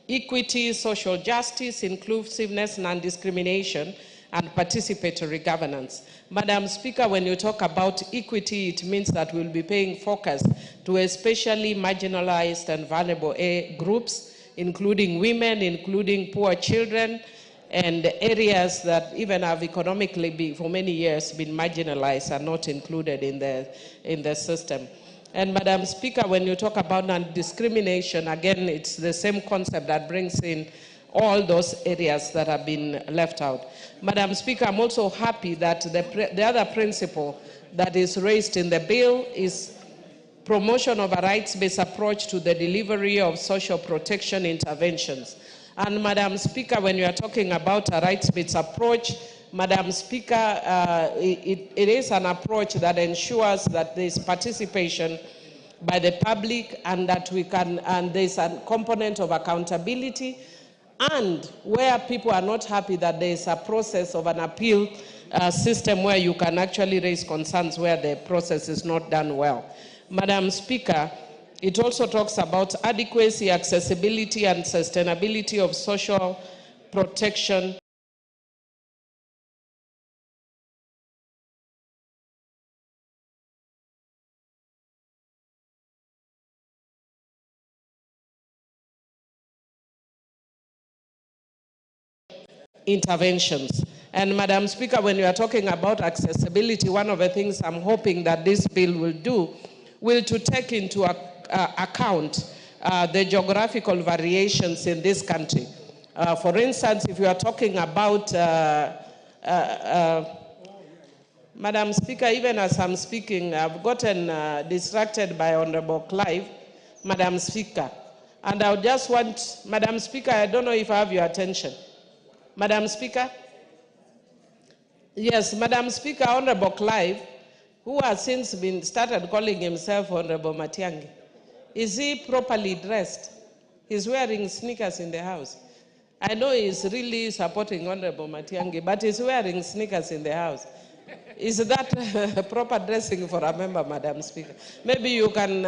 equity, social justice, inclusiveness, non-discrimination, and participatory governance. Madam Speaker, when you talk about equity, it means that we'll be paying focus to especially marginalized and vulnerable groups, including women, including poor children, and areas that even have economically for many years been marginalized and not included in the system. And Madam Speaker, when you talk about non-discrimination, again, it's the same concept that brings in all those areas that have been left out. Madam Speaker, I'm also happy that the other principle that is raised in the bill is promotion of a rights-based approach to the delivery of social protection interventions. And Madam Speaker, when you are talking about a rights-based approach, Madam Speaker, it is an approach that ensures that there is participation by the public, and that there's a component of accountability, and where people are not happy, that there is a process of an appeal system where you can actually raise concerns where the process is not done well. Madam Speaker, it also talks about adequacy, accessibility, and sustainability of social protection interventions. And Madam Speaker, when you are talking about accessibility, one of the things I'm hoping that this bill will do will to take into account the geographical variations in this country. For instance, if you are talking about Madam Speaker, even as I'm speaking, I've gotten distracted by Honorable Clive, Madam Speaker. And I just want, Madam Speaker, I don't know if I have your attention. Madam Speaker? Yes, Madam Speaker, Honorable Clive, who has since started calling himself Honorable Matiang'i. Is he properly dressed? He's wearing sneakers in the house. I know he's really supporting Honorable Matiang'i, but he's wearing sneakers in the house. Is that proper dressing for a member, Madam Speaker? Maybe you can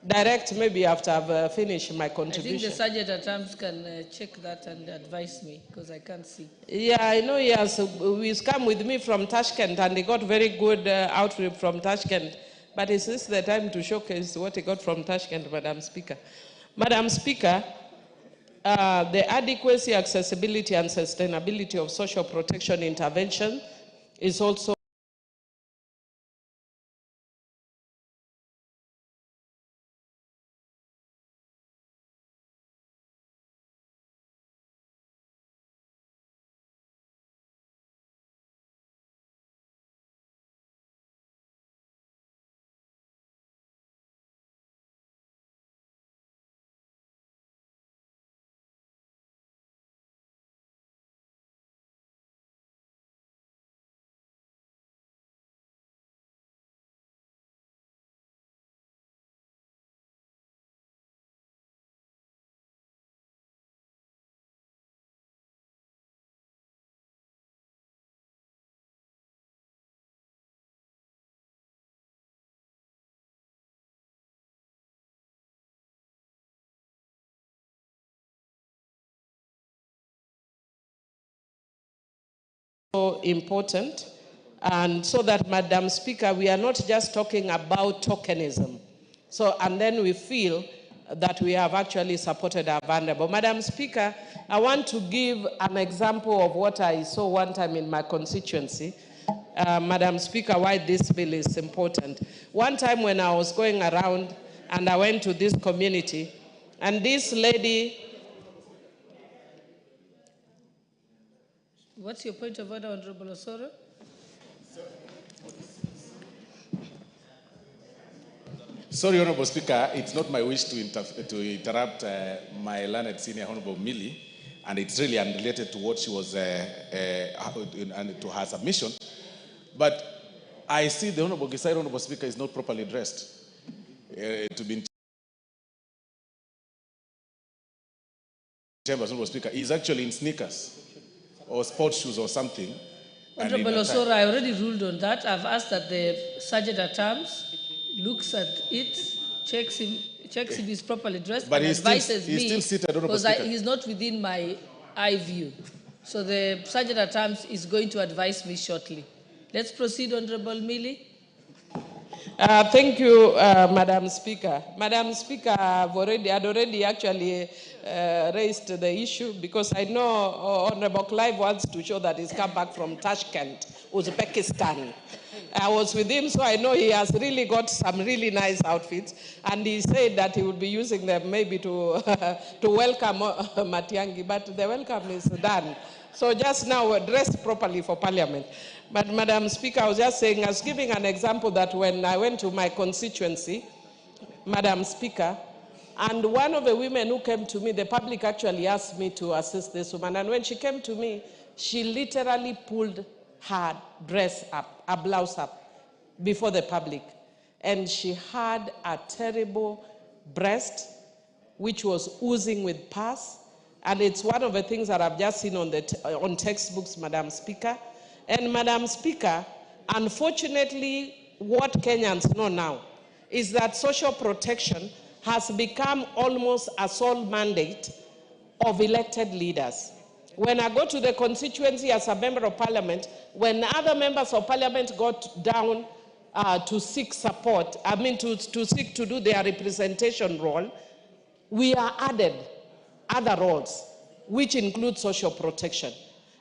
direct, maybe after I've finished my contribution. I think the Sergeant at Arms can check that and advise me, because I can't see. Yeah, I know he has. He's come with me from Tashkent, and he got very good outfit from Tashkent. But is this the time to showcase what he got from Tashkent, Madam Speaker? Madam Speaker, the adequacy, accessibility, and sustainability of social protection intervention is also so important. And so that, Madam Speaker, we are not just talking about tokenism. So, and then we feel that we have actually supported our vulnerable. Madam Speaker, I want to give an example of what I saw one time in my constituency. Madam Speaker, why this bill is important. One time when I was going around and I went to this community, and this lady... What's your point of order, Honorable Osoro? Sorry, Honorable Speaker, it's not my wish to interrupt my learned senior Honorable Millie, and it's really unrelated to what she was, and to her submission. But I see the Honorable Gisai, Honorable Speaker, is not properly dressed to be in chambers, Honorable Speaker. He's actually in sneakers or sports shoes or something. Honorable Osoro, I already ruled on that. I've asked that the Sergeant at Arms looks at it, checks if he's properly dressed, but and advises he's still seated, because he's not within my eye view. So the Sergeant at Arms is going to advise me shortly. Let's proceed, Honorable Millie. Thank you, Madam Speaker. Madam Speaker, I'd already actually raised the issue because I know Honorable Clive wants to show that he's come back from Tashkent, Uzbekistan. I was with him, so I know he has really got some really nice outfits, and he said that he would be using them maybe to to welcome Matiang'i, but the welcome is done. So just now, dressed properly for Parliament. But Madam Speaker, I was just saying, I was giving an example that when I went to my constituency, Madam Speaker, and one of the women who came to me, the public actually asked me to assist this woman, and when she came to me, she literally pulled her dress up, her blouse up, before the public. And she had a terrible breast, which was oozing with pus. And it's one of the things that I've just seen on textbooks, Madam Speaker. And Madam Speaker, unfortunately, what Kenyans know now is that social protection has become almost a sole mandate of elected leaders. When I go to the constituency as a member of parliament, when other members of parliament got down to seek support, to seek to do their representation role, we are added other roles, which include social protection.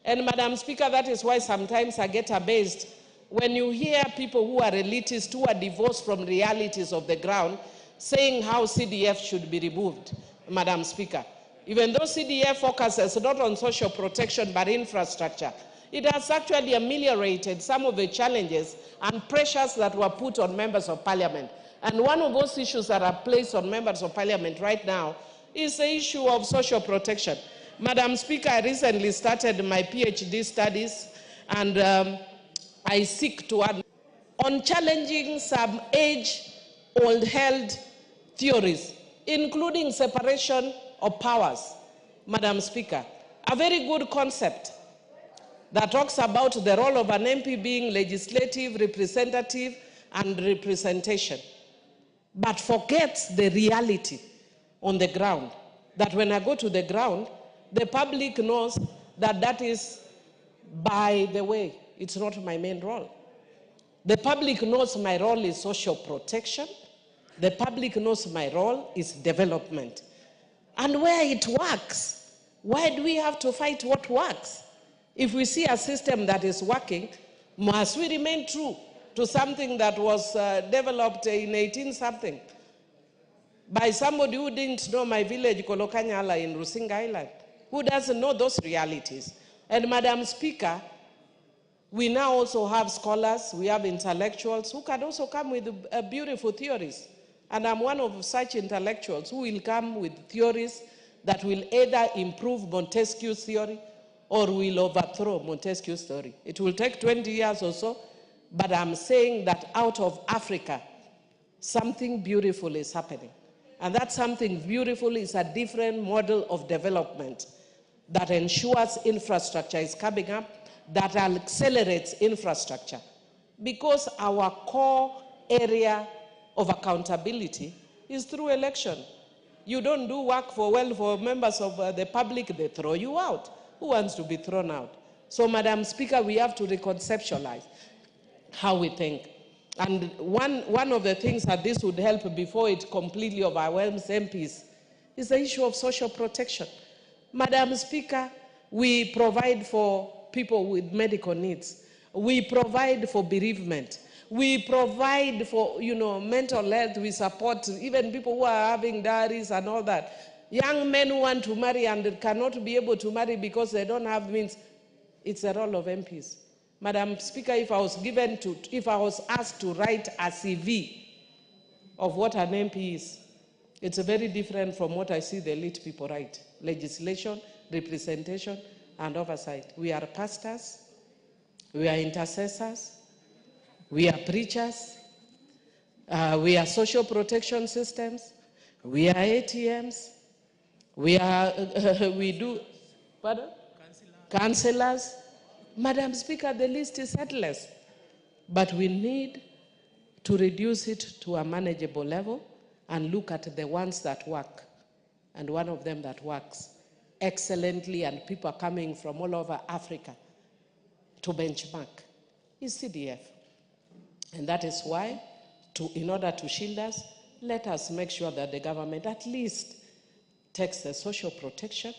And Madam Speaker, that is why sometimes I get amazed when you hear people who are elitists, who are divorced from realities of the ground, saying how CDF should be removed, Madam Speaker. Even though CDF focuses not on social protection but infrastructure, it has actually ameliorated some of the challenges and pressures that were put on members of parliament. And one of those issues that are placed on members of parliament right now is the issue of social protection. Madam Speaker, I recently started my PhD studies, and I seek to add on challenging some age-old held theories, including separation of powers. Madam Speaker, a very good concept that talks about the role of an MP being legislative, representative, and representation, but forgets the reality on the ground, that when I go to the ground, the public knows that that is, by the way, it's not my main role. The public knows my role is social protection. The public knows my role is development. And where it works, why do we have to fight what works? If we see a system that is working, must we remain true to something that was developed in 18-something by somebody who didn't know my village, Kolokanyala, in Rusinga Island, who doesn't know those realities? And Madam Speaker, we now also have scholars, we have intellectuals who can also come with beautiful theories. And I'm one of such intellectuals who will come with theories that will either improve Montesquieu's theory or will overthrow Montesquieu's theory. It will take 20 years or so, but I'm saying that out of Africa, something beautiful is happening. And that something beautiful is a different model of development that ensures infrastructure is coming up, that accelerates infrastructure. Because our core area of accountability is through election. You don't do work for members of the public, they throw you out. Who wants to be thrown out? So, Madam Speaker, we have to reconceptualize how we think. And one of the things that this would help before it completely overwhelms MPs is the issue of social protection. Madam Speaker, we provide for people with medical needs. We provide for bereavement. We provide for, mental health. We support even people who are having diaries and all that. Young men who want to marry and cannot be able to marry because they don't have means. It's the role of MPs. Madam Speaker, if I was asked to write a CV of what an MP is, it's very different from what I see the elite people write. Legislation, representation, and oversight. We are pastors, we are intercessors, we are preachers, we are social protection systems, we are ATMs, we do, pardon? Councillors. Madam Speaker, the list is endless. But we need to reduce it to a manageable level and look at the ones that work. And one of them that works excellently, and people are coming from all over Africa to benchmark, is CDF. And that is why, in order to shield us, let us make sure that the government at least takes the social protection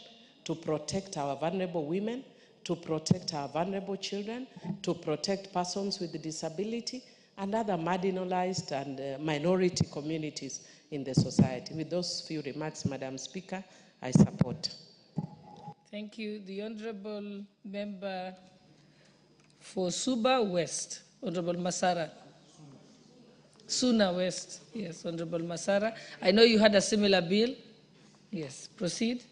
to protect our vulnerable women, to protect our vulnerable children, to protect persons with disability, and other marginalized and minority communities in the society. With those few remarks, Madam Speaker, I support. Thank you. The Honorable Member for Suba West, Honorable Masara. Suna West, yes, Honorable Masara. I know you had a similar bill. Yes, proceed.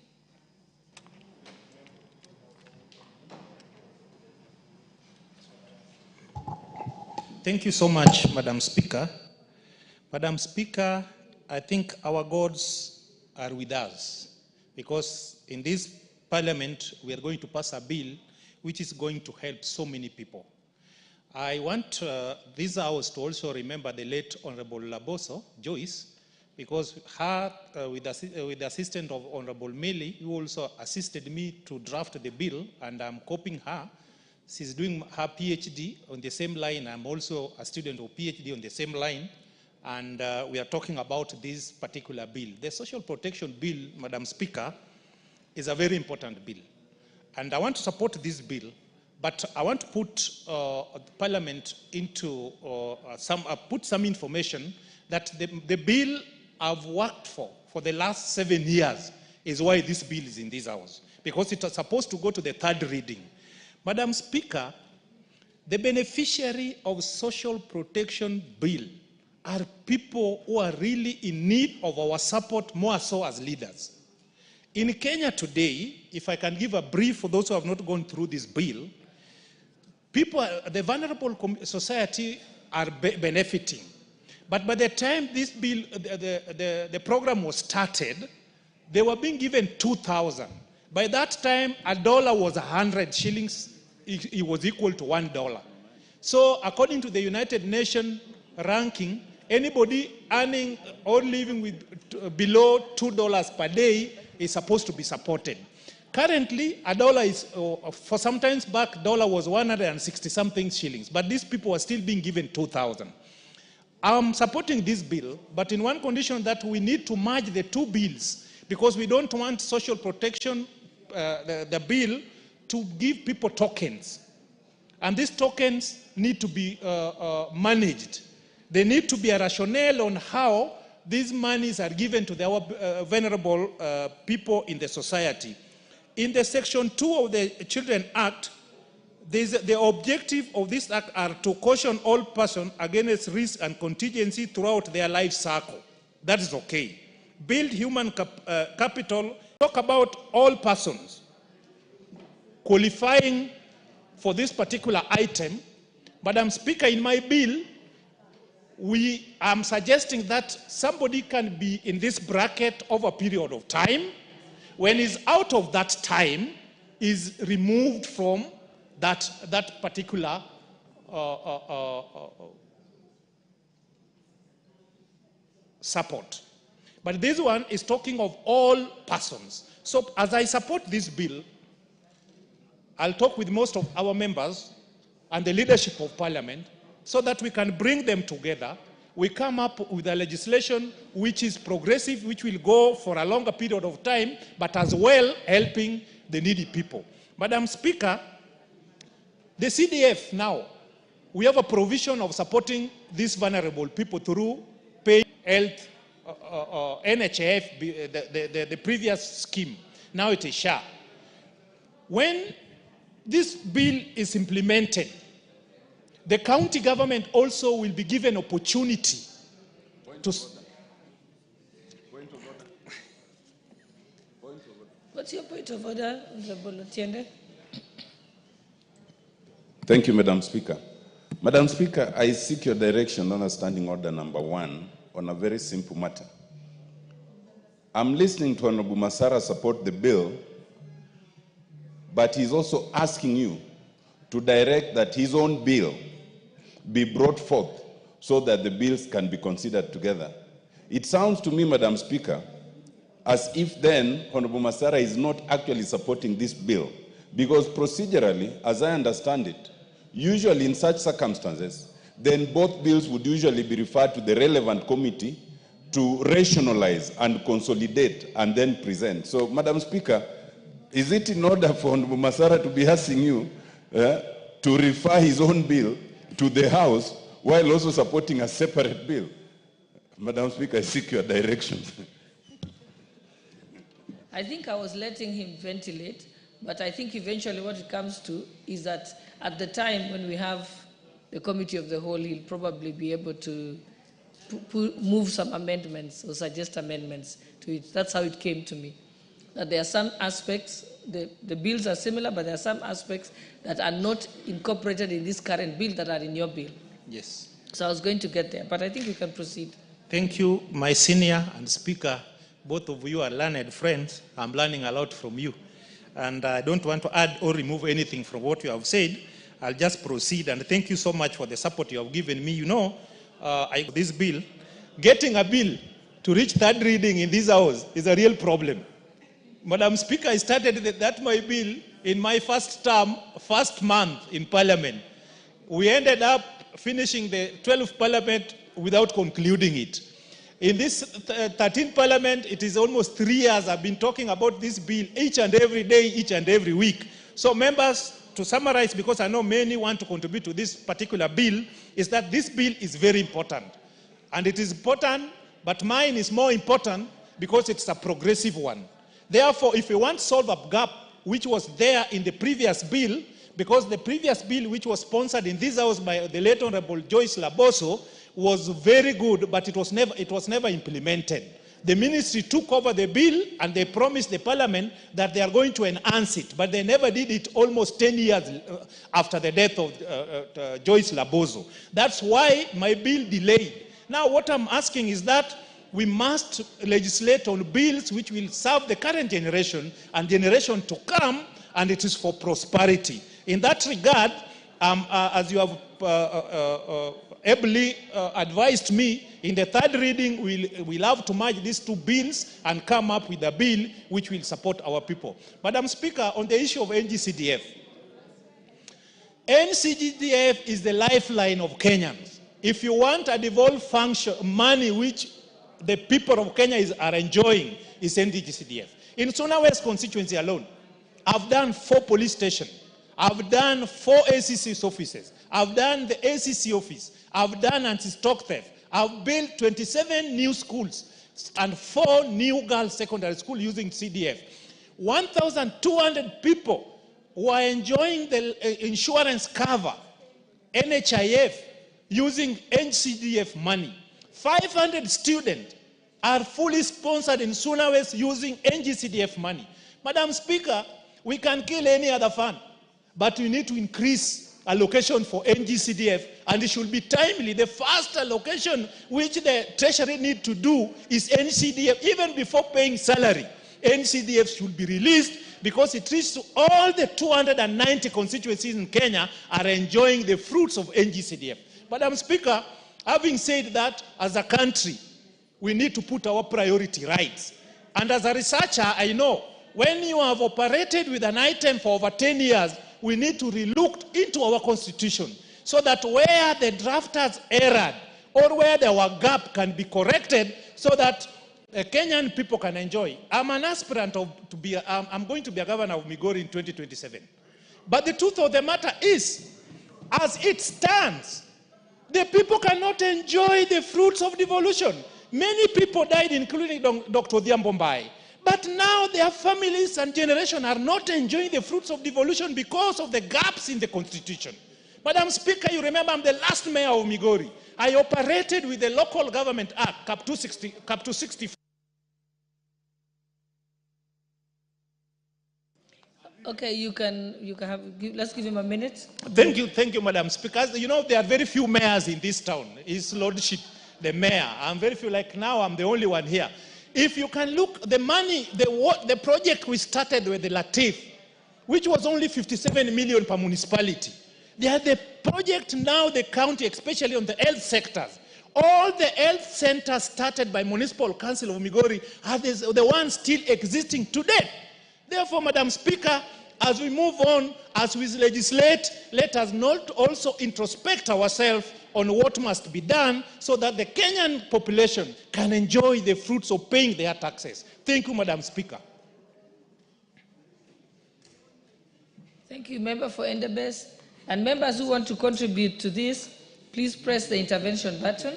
Thank you so much, Madam Speaker. Madam Speaker, I think our gods are with us because in this parliament, we are going to pass a bill which is going to help so many people. I want this house to also remember the late Honorable Laboso, Joyce, because her, with the assistance of Honorable Meli, who also assisted me to draft the bill, and I'm copying her. She's doing her PhD on the same line. I'm also a student of PhD on the same line. And we are talking about this particular bill. The Social Protection Bill, Madam Speaker, is a very important bill. And I want to support this bill, but I want to put Parliament into put some information that the bill I've worked for the last 7 years is why this bill is in this house, because it was supposed to go to the third reading. Madam Speaker, the beneficiary of social protection bill are people who are really in need of our support, more so as leaders. In Kenya today, if I can give a brief for those who have not gone through this bill, people, the vulnerable society are benefiting. But by the time this bill, the program was started, they were being given 2,000. By that time, $1 was 100 shillings. It was equal to $1. So according to the United Nations ranking, anybody earning or living with below $2 per day is supposed to be supported. Currently, $1 is, for some times back, $1 was 160 something shillings, but these people are still being given 2,000. I'm supporting this bill, but in one condition, that we need to merge the two bills, because we don't want social protection, the bill, to give people tokens. And these tokens need to be managed. There need to be a rationale on how these monies are given to the vulnerable people in the society. In the Section 2 of the Children Act, the objective of this act are to caution all persons against risk and contingency throughout their life cycle. That is okay. Build human capital. Talk about all persons qualifying for this particular item. Madam Speaker, in my bill, I'm suggesting that somebody can be in this bracket over a period of time. When he's out of that time, is removed from that particular support. But this one is talking of all persons. So as I support this bill, I'll talk with most of our members and the leadership of Parliament so that we can bring them together. We come up with a legislation which is progressive, which will go for a longer period of time, but as well helping the needy people. Madam Speaker, the CDF now, we have a provision of supporting these vulnerable people through pay health, NHIF, the previous scheme. Now it is SHA. When this bill is implemented, the county government also will be given opportunity to... What's your point of order, Honorable Otiende? Thank you, Madam Speaker. Madam Speaker, I seek your direction on a standing order number 1 on a very simple matter. I'm listening to Honorable Masara support the bill, but he's also asking you to direct that his own bill be brought forth so that the bills can be considered together. It sounds to me, Madam Speaker, as if then Honorable Masara is not actually supporting this bill, because procedurally, as I understand it, usually in such circumstances, then both bills would usually be referred to the relevant committee to rationalize and consolidate and then present. So, Madam Speaker, is it in order for Honorable Masara to be asking you to refer his own bill to the House while also supporting a separate bill? Madam Speaker, I seek your direction. I think I was letting him ventilate, but I think eventually what it comes to is that at the time when we have the committee of the whole, he'll probably be able to move some amendments or suggest amendments to it. That's how it came to me. That there are some aspects, the bills are similar, but there are some aspects that are not incorporated in this current bill that are in your bill. Yes. So I was going to get there, but I think we can proceed. Thank you, my senior and speaker. Both of you are learned friends. I'm learning a lot from you. And I don't want to add or remove anything from what you have said. I'll just proceed. And thank you so much for the support you have given me. You know, this bill, getting a bill to reach third reading in this house is a real problem. Madam Speaker, I started that my bill in my first term, first month in Parliament. We ended up finishing the 12th Parliament without concluding it. In this 13th Parliament, it is almost 3 years I've been talking about this bill each and every day, each and every week. So members, to summarize, because I know many want to contribute to this particular bill, is that this bill is very important. And it is important, but mine is more important because it's a progressive one. Therefore, if we want to solve a gap which was there in the previous bill, because the previous bill which was sponsored in this house by the late Honorable Joyce Laboso was very good, but it was never implemented. The ministry took over the bill and they promised the Parliament that they are going to enhance it, but they never did it almost 10 years after the death of Joyce Laboso. That's why my bill delayed. Now what I'm asking is that we must legislate on bills which will serve the current generation and generation to come, and it is for prosperity. In that regard, as you have ably advised me, in the third reading, we'll have to merge these two bills and come up with a bill which will support our people. Madam Speaker, on the issue of NGCDF, NGCDF is the lifeline of Kenyans. If you want a devolved function, money which the people of Kenya are enjoying is NGCDF. In Suna West constituency alone, I've done 4 police stations. I've done 4 ACC's offices. I've done the ACC office. I've done anti-stock theft. I've built 27 new schools and 4 new girls' secondary schools using CDF. 1,200 people who are enjoying the insurance cover, NHIF, using NCDF money. 500 students are fully sponsored in Suna West using NGCDF money. Madam Speaker, we can kill any other fund, but we need to increase allocation for NGCDF, and it should be timely. The first allocation which the Treasury need to do is NCDF, even before paying salary. NCDF should be released because it reaches to all the 290 constituencies in Kenya are enjoying the fruits of NGCDF. Madam Speaker, having said that, as a country, we need to put our priority right. And as a researcher, I know when you have operated with an item for over 10 years, we need to relook into our constitution so that where the drafters erred or where our gap can be corrected so that Kenyan people can enjoy. I'm an aspirant I'm going to be a governor of Migori in 2027. But the truth of the matter is, as it stands, the people cannot enjoy the fruits of devolution. Many people died, including Dr. Odhiambo. But now their families and generation are not enjoying the fruits of devolution because of the gaps in the constitution. Madam Speaker, you remember I'm the last mayor of Migori. I operated with the Local Government Act, Cap 264. Okay, you can have, let's give him a minute. Thank you, Madam Speaker. You know, there are very few mayors in this town. His Lordship, the mayor. I'm very few, like now I'm the only one here. If you can look, the money, the project we started with the Latif, which was only 57 million per municipality. They are the project now, the county, especially on the health sectors. All the health centers started by Municipal Council of Migori are the ones still existing today. Therefore, Madam Speaker, as we move on, as we legislate, let us not also introspect ourselves on what must be done so that the Kenyan population can enjoy the fruits of paying their taxes. Thank you, Madam Speaker. Thank you, Member for Endebess. And members who want to contribute to this, please press the intervention button.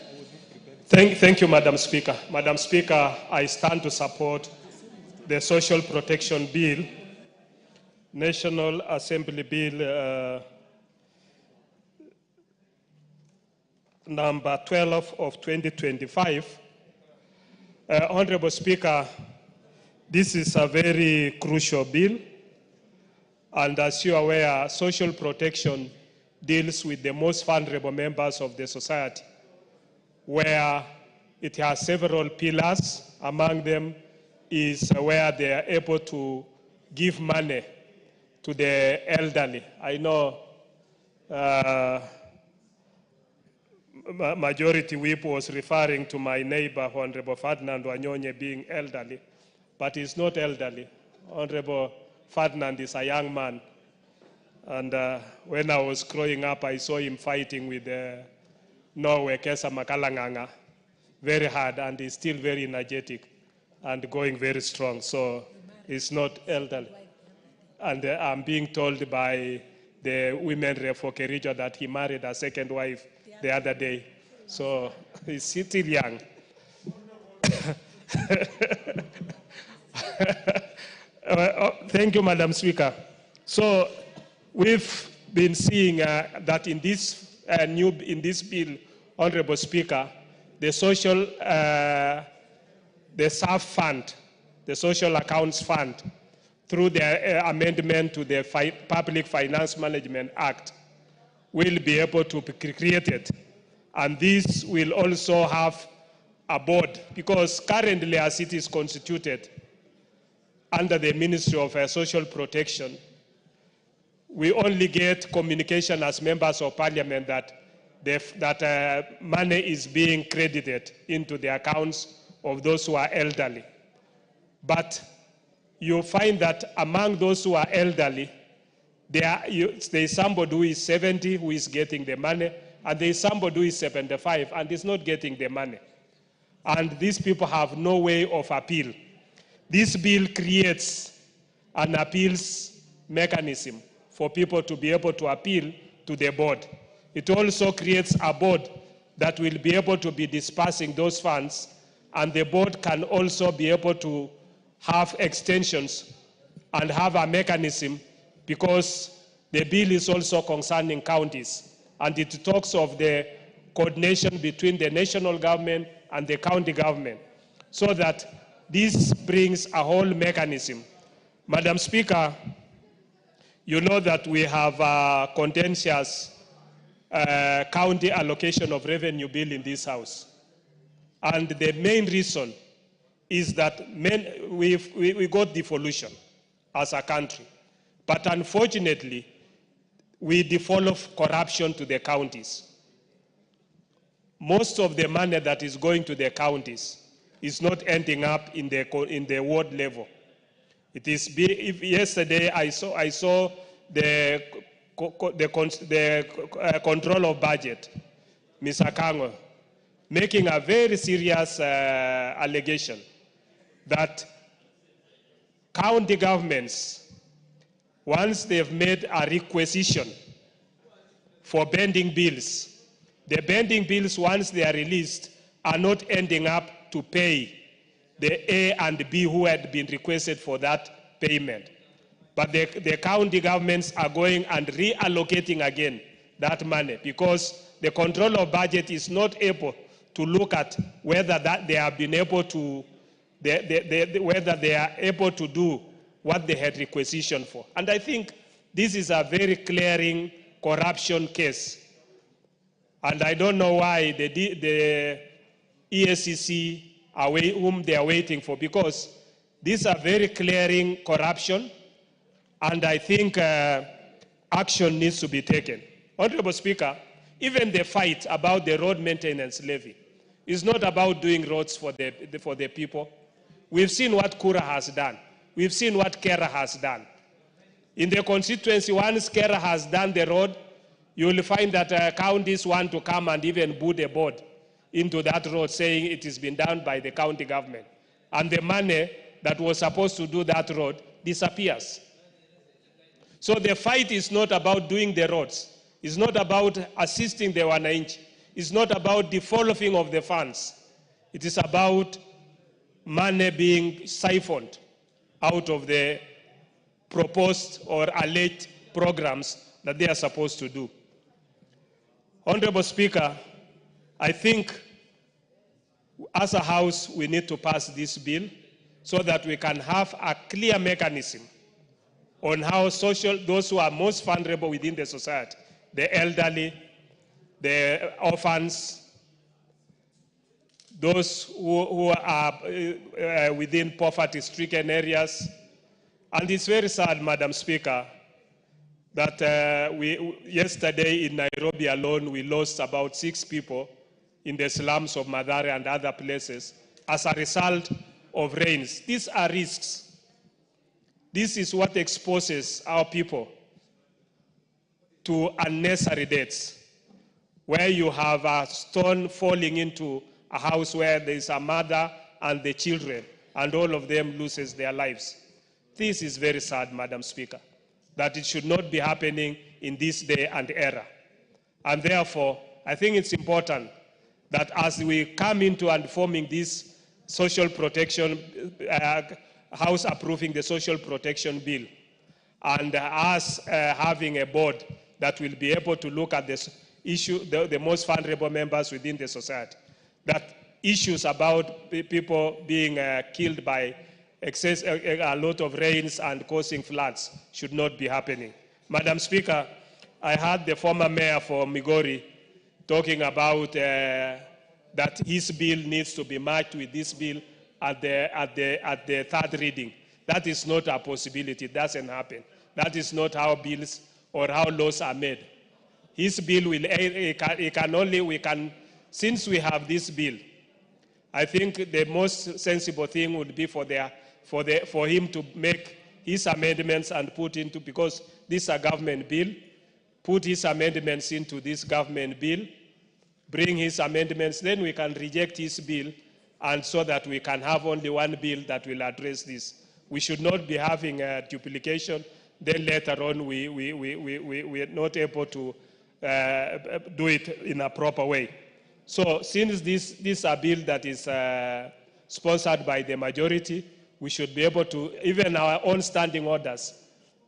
Thank you, Madam Speaker. Madam Speaker, I stand to support the Social Protection Bill, National Assembly Bill number 12 of 2025. Honorable Speaker, this is a very crucial bill. And as you are aware, social protection deals with the most vulnerable members of the society, where it has several pillars. Among them is where they are able to give money to the elderly. I know Majority Whip was referring to my neighbor, Honorable Ferdinand Wanyonye, being elderly, but he's not elderly. Honorable Ferdinand is a young man. And when I was growing up, I saw him fighting with Norway, Kesa Makalanganga, very hard, and he's still very energetic and going very strong. So he's not elderly. And I'm being told by the women rep for Kericho that he married a second wife the other day. So he's still young. Thank you, Madam Speaker. So we've been seeing that in this bill, Honorable Speaker, the social, the SAF fund, the Social Accounts Fund, through the amendment to the Public Finance Management Act, will be able to be created. And this will also have a board, because currently as it is constituted under the Ministry of Social Protection, we only get communication as members of parliament that money is being credited into the accounts of those who are elderly. But you find that among those who are elderly, there is somebody who is 70 who is getting the money, and there is somebody who is 75 and is not getting the money. And these people have no way of appeal. This bill creates an appeals mechanism for people to be able to appeal to the board. It also creates a board that will be able to be dispersing those funds, and the board can also be able to have extensions and have a mechanism, because the bill is also concerning counties, and it talks of the coordination between the national government and the county government, so that this brings a whole mechanism. Madam Speaker, you know that we have a contentious county allocation of revenue bill in this House. And the main reason is that we got devolution as a country. But unfortunately, we devolve corruption to the counties. Most of the money that is going to the counties is not ending up in the ward level. It is yesterday I saw the control of budget, Mr. Kango, making a very serious allegation that county governments, once they've made a requisition for pending bills, the pending bills, once they are released, are not ending up to pay the A and B who had been requested for that payment. But the county governments are going and reallocating again that money because the control of budget is not able to look at whether that they have been able to, whether they are able to do what they had requisitioned for. And I think this is a very clearing corruption case. And I don't know why the EACC, whom they are waiting for, because these are very clearing corruption, and I think action needs to be taken. Honorable Speaker, even the fight about the road maintenance levy is not about doing roads for the people. We've seen what Kura has done. We've seen what Kera has done. In the constituency, once Kera has done the road, you will find that counties want to come and even put a board into that road saying it has been done by the county government. And the money that was supposed to do that road disappears. So the fight is not about doing the roads. It's not about assisting the wananchi. It's not about the following of the funds. It is about money being siphoned out of the proposed or alleged programs that they are supposed to do. Honorable Speaker, I think as a House we need to pass this bill so that we can have a clear mechanism on how those who are most vulnerable within the society, the elderly, the orphans, those who are within poverty-stricken areas. And it's very sad, Madam Speaker, that yesterday in Nairobi alone, we lost about 6 people in the slums of Mathare and other places as a result of rains. These are risks. This is what exposes our people to unnecessary deaths, where you have a stone falling into a house where there is a mother and the children, and all of them loses their lives. This is very sad, Madam Speaker, that it should not be happening in this day and era. And therefore, I think it's important that as we come into and forming this social protection, House approving the social protection bill, and us having a board that will be able to look at this issue, the most vulnerable members within the society, that issues about people being killed by a lot of rains and causing floods should not be happening. Madam Speaker, I heard the former mayor for Migori talking about that his bill needs to be matched with this bill at the third reading. That is not a possibility. It doesn't happen. That is not how bills or how laws are made. His bill will, since we have this bill, I think the most sensible thing would be for him to make his amendments and put into, because this is a government bill, put his amendments into this government bill, bring his amendments, then we can reject his bill, and so that we can have only one bill that will address this. We should not be having a duplication, then later on we are not able to do it in a proper way. So since this is a bill that is sponsored by the majority, we should be able to, even our own standing orders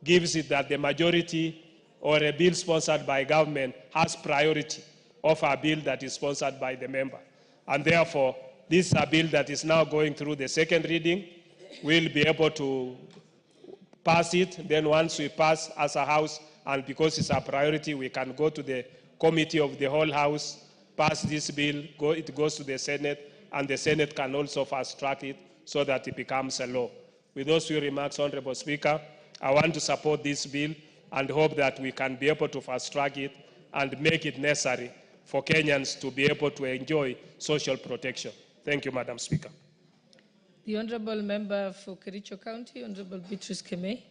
gives it that the majority or a bill sponsored by government has priority of a bill that is sponsored by the member. And therefore, this is a bill that is now going through the second reading. We'll be able to pass it. Then once we pass as a House, and because it's a priority, we can go to the committee of the whole House, pass this bill, it goes to the Senate, and the Senate can also fast track it so that it becomes a law. With those few remarks, Honorable Speaker, I want to support this bill and hope that we can be able to fast track it and make it necessary for Kenyans to be able to enjoy social protection. Thank you, Madam Speaker. The Honorable Member for Kericho County, Honorable Beatrice Kemei.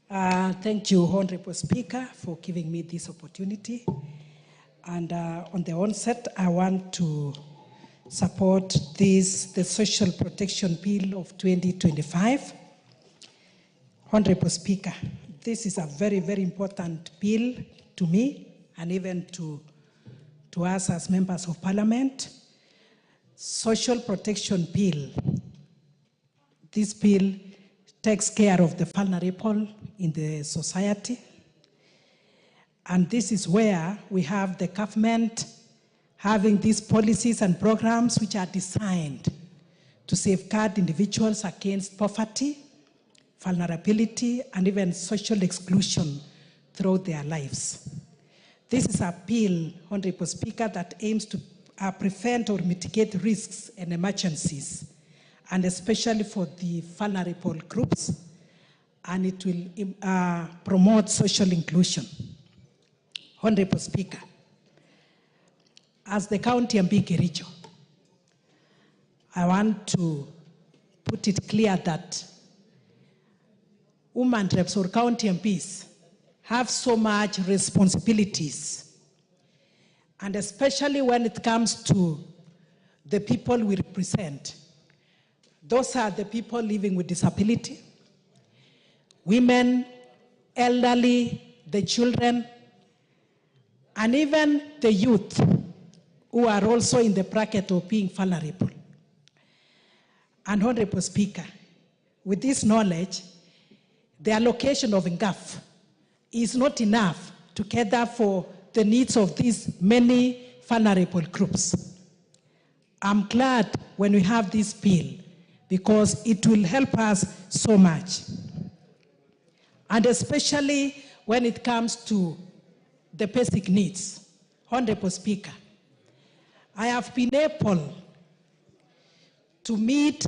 Thank you, Honorable Speaker, for giving me this opportunity. And on the onset, I want to support the Social Protection Bill of 2025. Honorable Speaker, this is a very, very important bill to me and even to us as members of Parliament. Social Protection Bill. This bill takes care of the vulnerable in the society. And this is where we have the government having these policies and programs which are designed to safeguard individuals against poverty, vulnerability, and even social exclusion throughout their lives. This is a bill, Honorable Speaker, that aims to prevent or mitigate risks and emergencies, and especially for the vulnerable groups, and it will promote social inclusion. Honorable Speaker, as the County MP Kericho, I want to put it clear that women reps or county MPs have so much responsibilities, and especially when it comes to the people we represent. Those are the people living with disability, women, elderly, the children, and even the youth who are also in the bracket of being vulnerable. And Honorable Speaker, with this knowledge, the allocation of NGAF is not enough to cater for the needs of these many vulnerable groups. I'm glad when we have this bill because it will help us so much. And especially when it comes to the basic needs. Honorable Speaker, I have been able to meet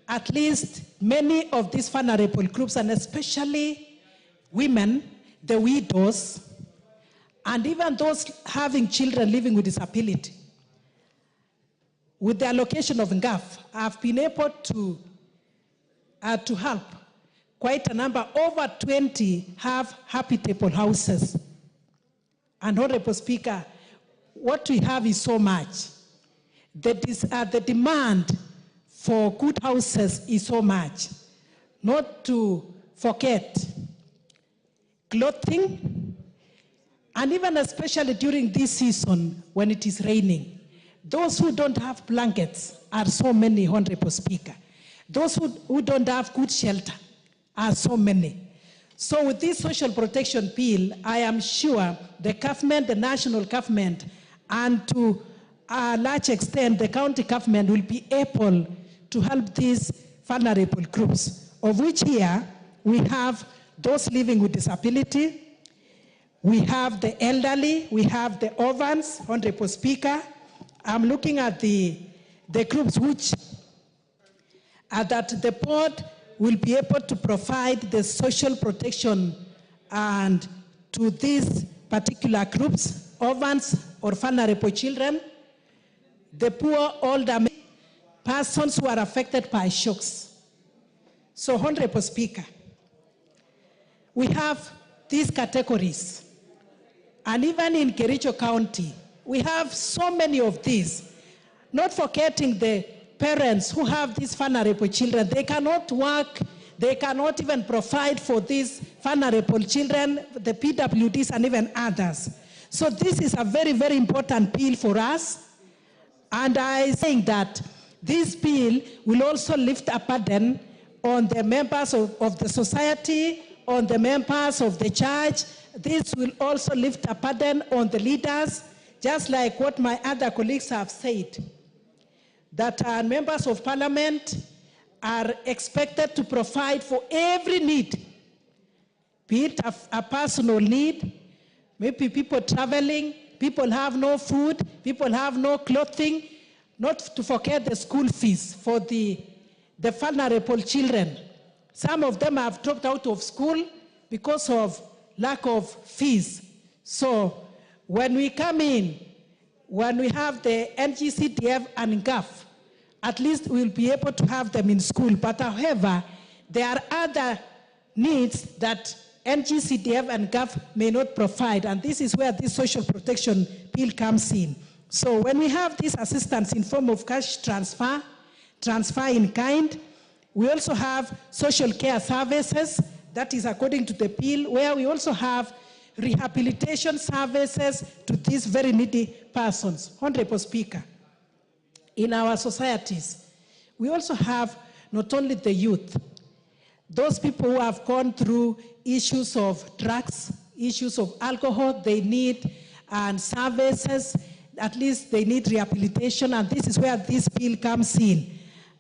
at least many of these vulnerable groups, and especially women, the widows, and even those having children living with disability. With the allocation of NGAF, I've been able to help quite a number. Over 20 have habitable houses. And Honorable Speaker, what we have is so much. The demand for good houses is so much. Not to forget clothing, and even especially during this season when it is raining. Those who don't have blankets are so many, Honorable Speaker. Those who don't have good shelter are so many. So with this social protection bill, I am sure the government, the national government, and to a large extent the county government will be able to help these vulnerable groups, of which here we have those living with disability, we have the elderly, we have the orphans. Honorable Speaker, I'm looking at the groups which are that the board will be able to provide the social protection and to these particular groups, orphans or vulnerable children, the poor older men, persons who are affected by shocks. So, Honorable Speaker, we have these categories, and even in Kericho County, we have so many of these, not forgetting the parents who have these vulnerable children. They cannot work, they cannot even provide for these vulnerable children, the PWDs and even others. So this is a very, very important bill for us. And I think that this bill will also lift a burden on the members of the society, on the members of the church. This will also lift a burden on the leaders, just like what my other colleagues have said, that our members of parliament are expected to provide for every need, be it a personal need, maybe people traveling, people have no food, people have no clothing, not to forget the school fees for the vulnerable children. Some of them have dropped out of school because of lack of fees. So when we come in, when we have the NGCDF and NGAF, at least we'll be able to have them in school. But however, there are other needs that NGCDF and GAF may not provide, and this is where this social protection bill comes in. So when we have this assistance in form of cash transfer, transfer in kind, we also have social care services, that is according to the bill, where we also have rehabilitation services to these very needy persons. Honorable Speaker, in our societies, we also have not only the youth, those people who have gone through issues of drugs, issues of alcohol, they need services, at least they need rehabilitation, and this is where this bill comes in.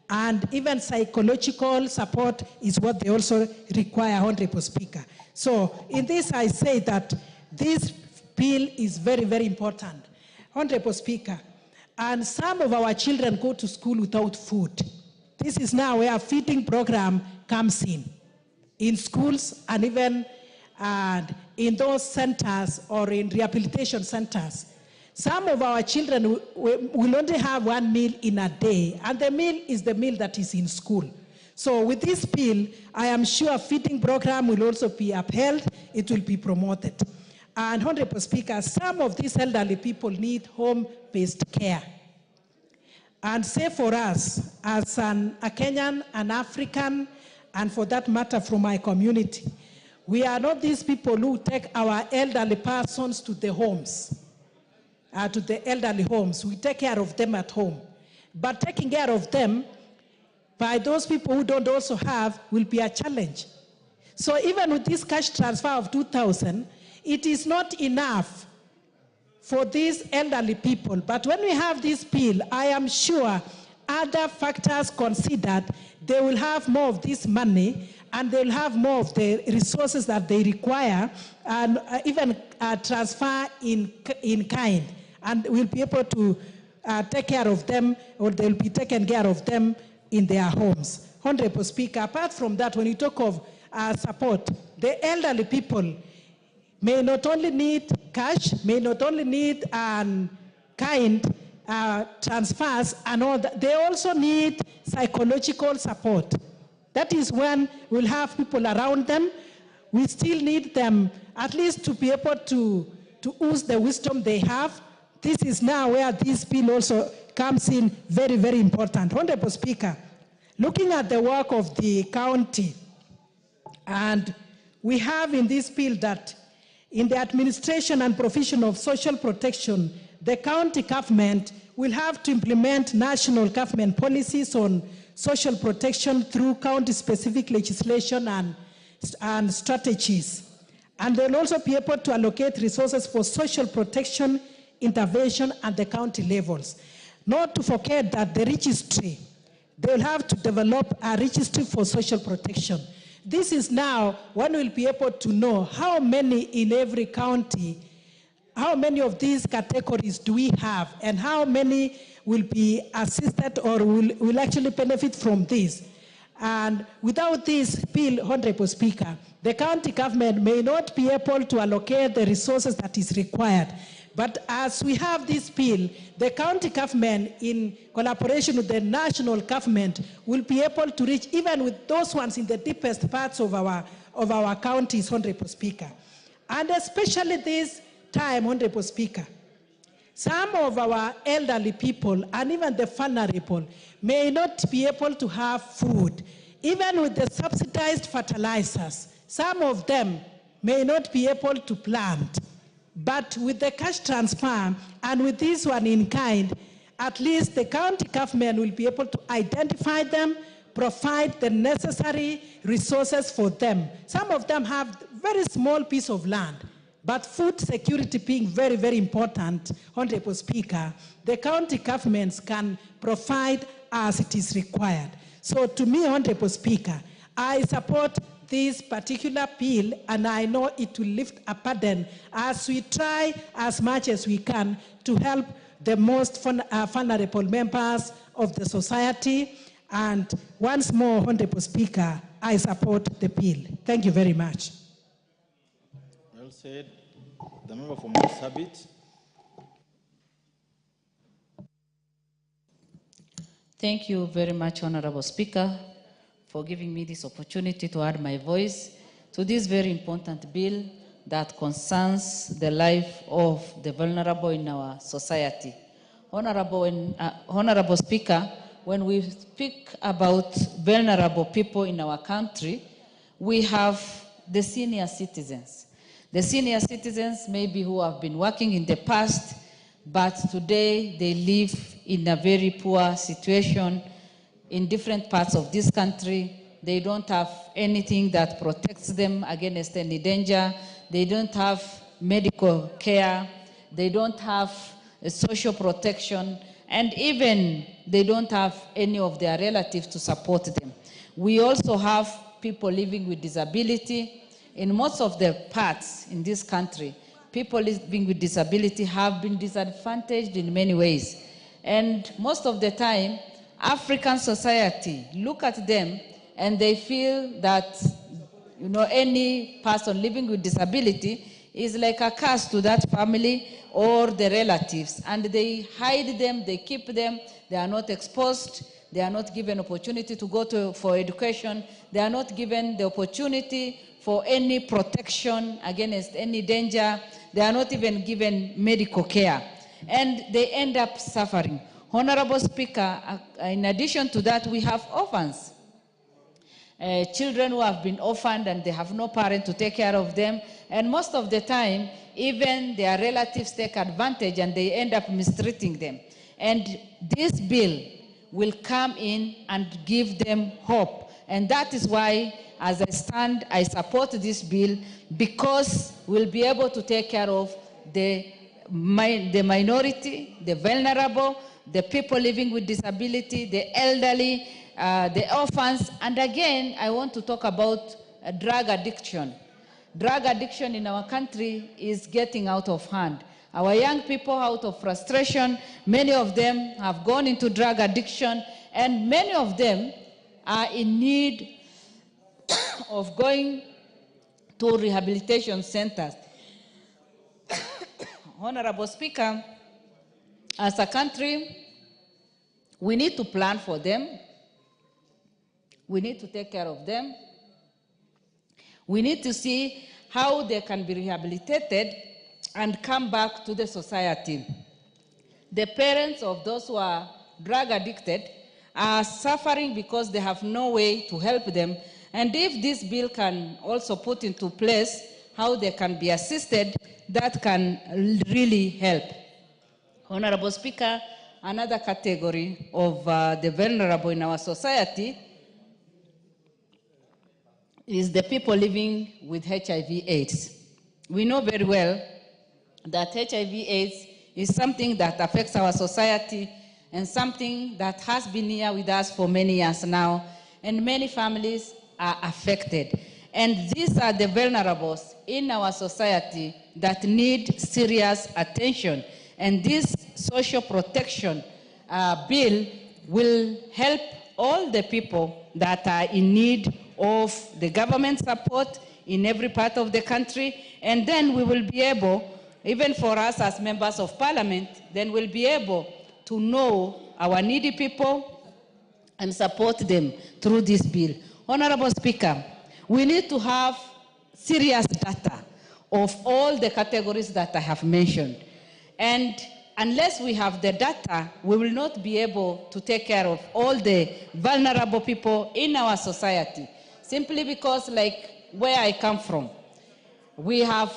And even psychological support is what they also require, Honorable Speaker. So in this, I say that this bill is very, very important, Honorable Speaker. And some of our children go to school without food. This is now where a feeding program comes in schools and even in those centers or in rehabilitation centers. Some of our children will only have one meal in a day, and the meal is the meal that is in school. So with this bill, I am sure a feeding program will also be upheld, it will be promoted. And Honorable Speaker, some of these elderly people need home-based care. And say for us, as a Kenyan, an African, and for that matter from my community, we are not these people who take our elderly persons to the homes, to the elderly homes. We take care of them at home. But taking care of them by those people who don't also have will be a challenge. So even with this cash transfer of 2,000, it is not enough for these elderly people. But when we have this bill, I am sure other factors considered, they will have more of this money and they'll have more of the resources that they require, and even transfer in kind. And we'll be able to take care of them, or they'll be taken care of them in their homes. Honorable Speaker, apart from that, when you talk of support, the elderly people may not only need cash, may not only need kind transfers and all that, they also need psychological support. That is when we'll have people around them. We still need them at least to be able to use the wisdom they have. This is now where this bill also comes in very, very important. Honorable Speaker, looking at the work of the county, and we have in this bill that in the administration and provision of social protection, the county government will have to implement national government policies on social protection through county-specific legislation and strategies. And they'll also be able to allocate resources for social protection intervention at the county levels. Not to forget that the registry, they'll have to develop a registry for social protection. This is now when we'll be able to know how many in every county, how many of these categories do we have, and how many will be assisted or will actually benefit from this. And without this bill, Honorable Speaker, the county government may not be able to allocate the resources that is required. But as we have this bill, the county government, in collaboration with the national government, will be able to reach even with those ones in the deepest parts of our counties, Honorable Speaker. And especially this time, Honorable Speaker, some of our elderly people and even the vulnerable may not be able to have food. Even with the subsidized fertilizers, some of them may not be able to plant. But with the cash transfer and with this one in kind, at least the county government will be able to identify them, provide the necessary resources for them. Some of them have very small piece of land, but food security being very, very important, Honorable Speaker, the county governments can provide as it is required. So to me, Honorable Speaker, I support this particular bill, and I know it will lift a burden as we try as much as we can to help the most vulnerable members of the society. And once more, Honorable Speaker, I support the bill. Thank you very much. Well said. The member for Marsabit. Thank you very much, Honorable Speaker, for giving me this opportunity to add my voice. to this very important bill that concerns the life of the vulnerable in our society. Honorable Speaker, when we speak about vulnerable people in our country, we have the senior citizens. The senior citizens maybe who have been working in the past, but today they live in a very poor situation in different parts of this country. They don't have anything that protects them against any danger. They don't have medical care. They don't have social protection. And even they don't have any of their relatives to support them. We also have people living with disability. In most of the parts in this country, people living with disability have been disadvantaged in many ways. And most of the time, African society look at them and they feel that, you know, any person living with disability is like a curse to that family or the relatives. And they hide them, they keep them, they are not exposed, they are not given opportunity to go for education, they are not given the opportunity for any protection against any danger, they are not even given medical care. And they end up suffering. Honorable Speaker, in addition to that, we have orphans. Children who have been orphaned and they have no parent to take care of them. And most of the time, even their relatives take advantage and they end up mistreating them. And this bill will come in and give them hope. And that is why, as I stand, I support this bill, because we'll be able to take care of the minority, the vulnerable, the people living with disability, the elderly, the orphans. And again, I want to talk about drug addiction. Drug addiction in our country is getting out of hand. Our young people, out of frustration, many of them have gone into drug addiction, and many of them are in need of going to rehabilitation centers. Honorable Speaker, as a country, we need to plan for them. We need to take care of them. We need to see how they can be rehabilitated and come back to the society. The parents of those who are drug addicted are suffering because they have no way to help them. And if this bill can also put into place how they can be assisted, that can really help. Honorable Speaker, another category of the vulnerable in our society is the people living with HIV/AIDS. We know very well that HIV/AIDS is something that affects our society and something that has been here with us for many years now, and many families are affected. And these are the vulnerables in our society that need serious attention. And this social protection bill will help all the people that are in need of the government support in every part of the country. And then we will be able, even for us as members of parliament, then we'll be able to know our needy people and support them through this bill. Honorable Speaker, we need to have serious data of all the categories that I have mentioned. And unless we have the data, we will not be able to take care of all the vulnerable people in our society. Simply because, like where I come from, we have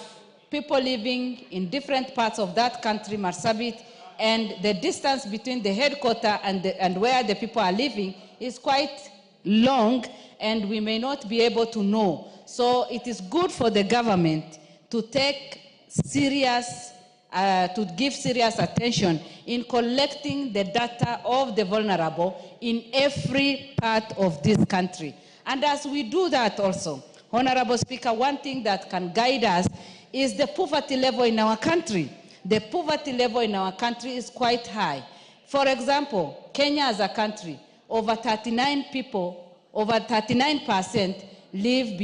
people living in different parts of that country, Marsabit, and the distance between the headquarters and where the people are living is quite long, and we may not be able to know. So it is good for the government to take serious, to give serious attention in collecting the data of the vulnerable in every part of this country. And as we do that also, Honorable Speaker, one thing that can guide us is the poverty level in our country. The poverty level in our country is quite high. For example, Kenya as a country, over 39% live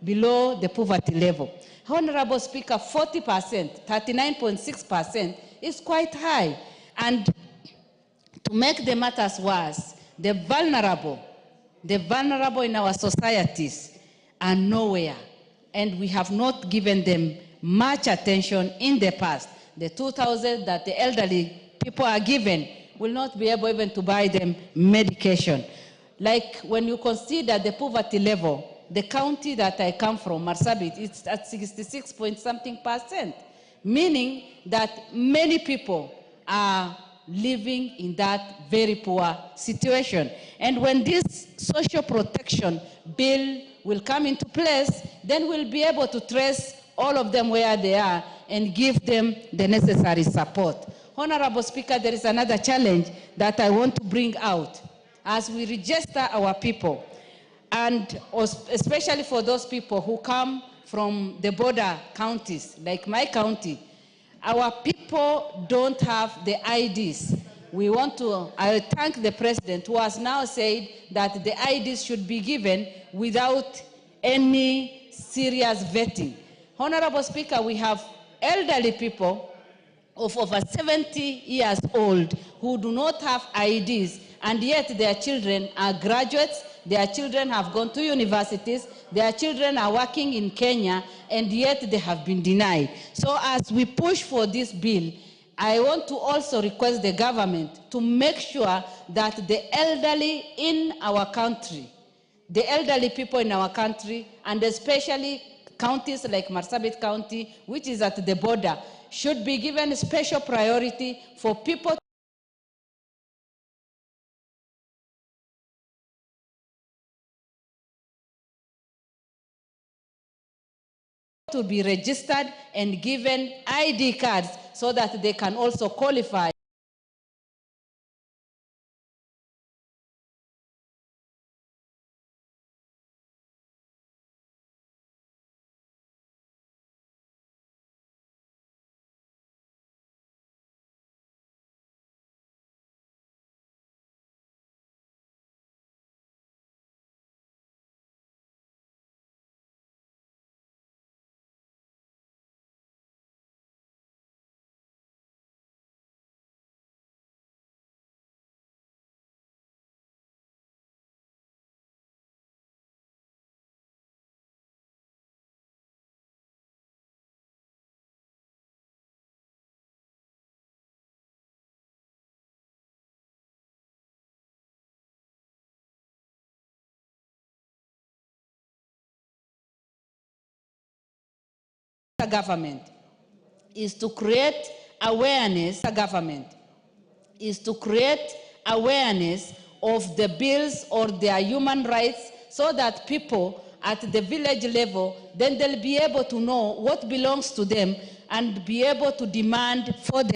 below the poverty level. Honorable Speaker, 40%, 39.6% is quite high. And to make the matters worse, the vulnerable in our societies are nowhere, and we have not given them much attention in the past. The 2,000 that the elderly people are given will not be able even to buy them medication. Like when you consider the poverty level, the county that I come from, Marsabit, it's at 66 point something %, meaning that many people are living in that very poor situation. And when this social protection bill will come into place, then we'll be able to trace all of them where they are and give them the necessary support. Honorable Speaker, there is another challenge that I want to bring out as we register our people, and especially for those people who come from the border counties, like my county. Our people don't have the IDs. I thank the President who has now said that the IDs should be given without any serious vetting. Honorable Speaker, we have elderly people of over 70 years old who do not have IDs, and yet their children are graduates, their children have gone to universities, their children are working in Kenya, and yet they have been denied. So as we push for this bill, I want to also request the government to make sure that the elderly in our country, the elderly people in our country, and especially counties like Marsabit County, which is at the border, should be given special priority for people to be registered and given ID cards so that they can also qualify government is to create awareness. Government is to create awareness of the bills or their human rights, so that people at the village level, then they'll be able to know what belongs to them and be able to demand for them.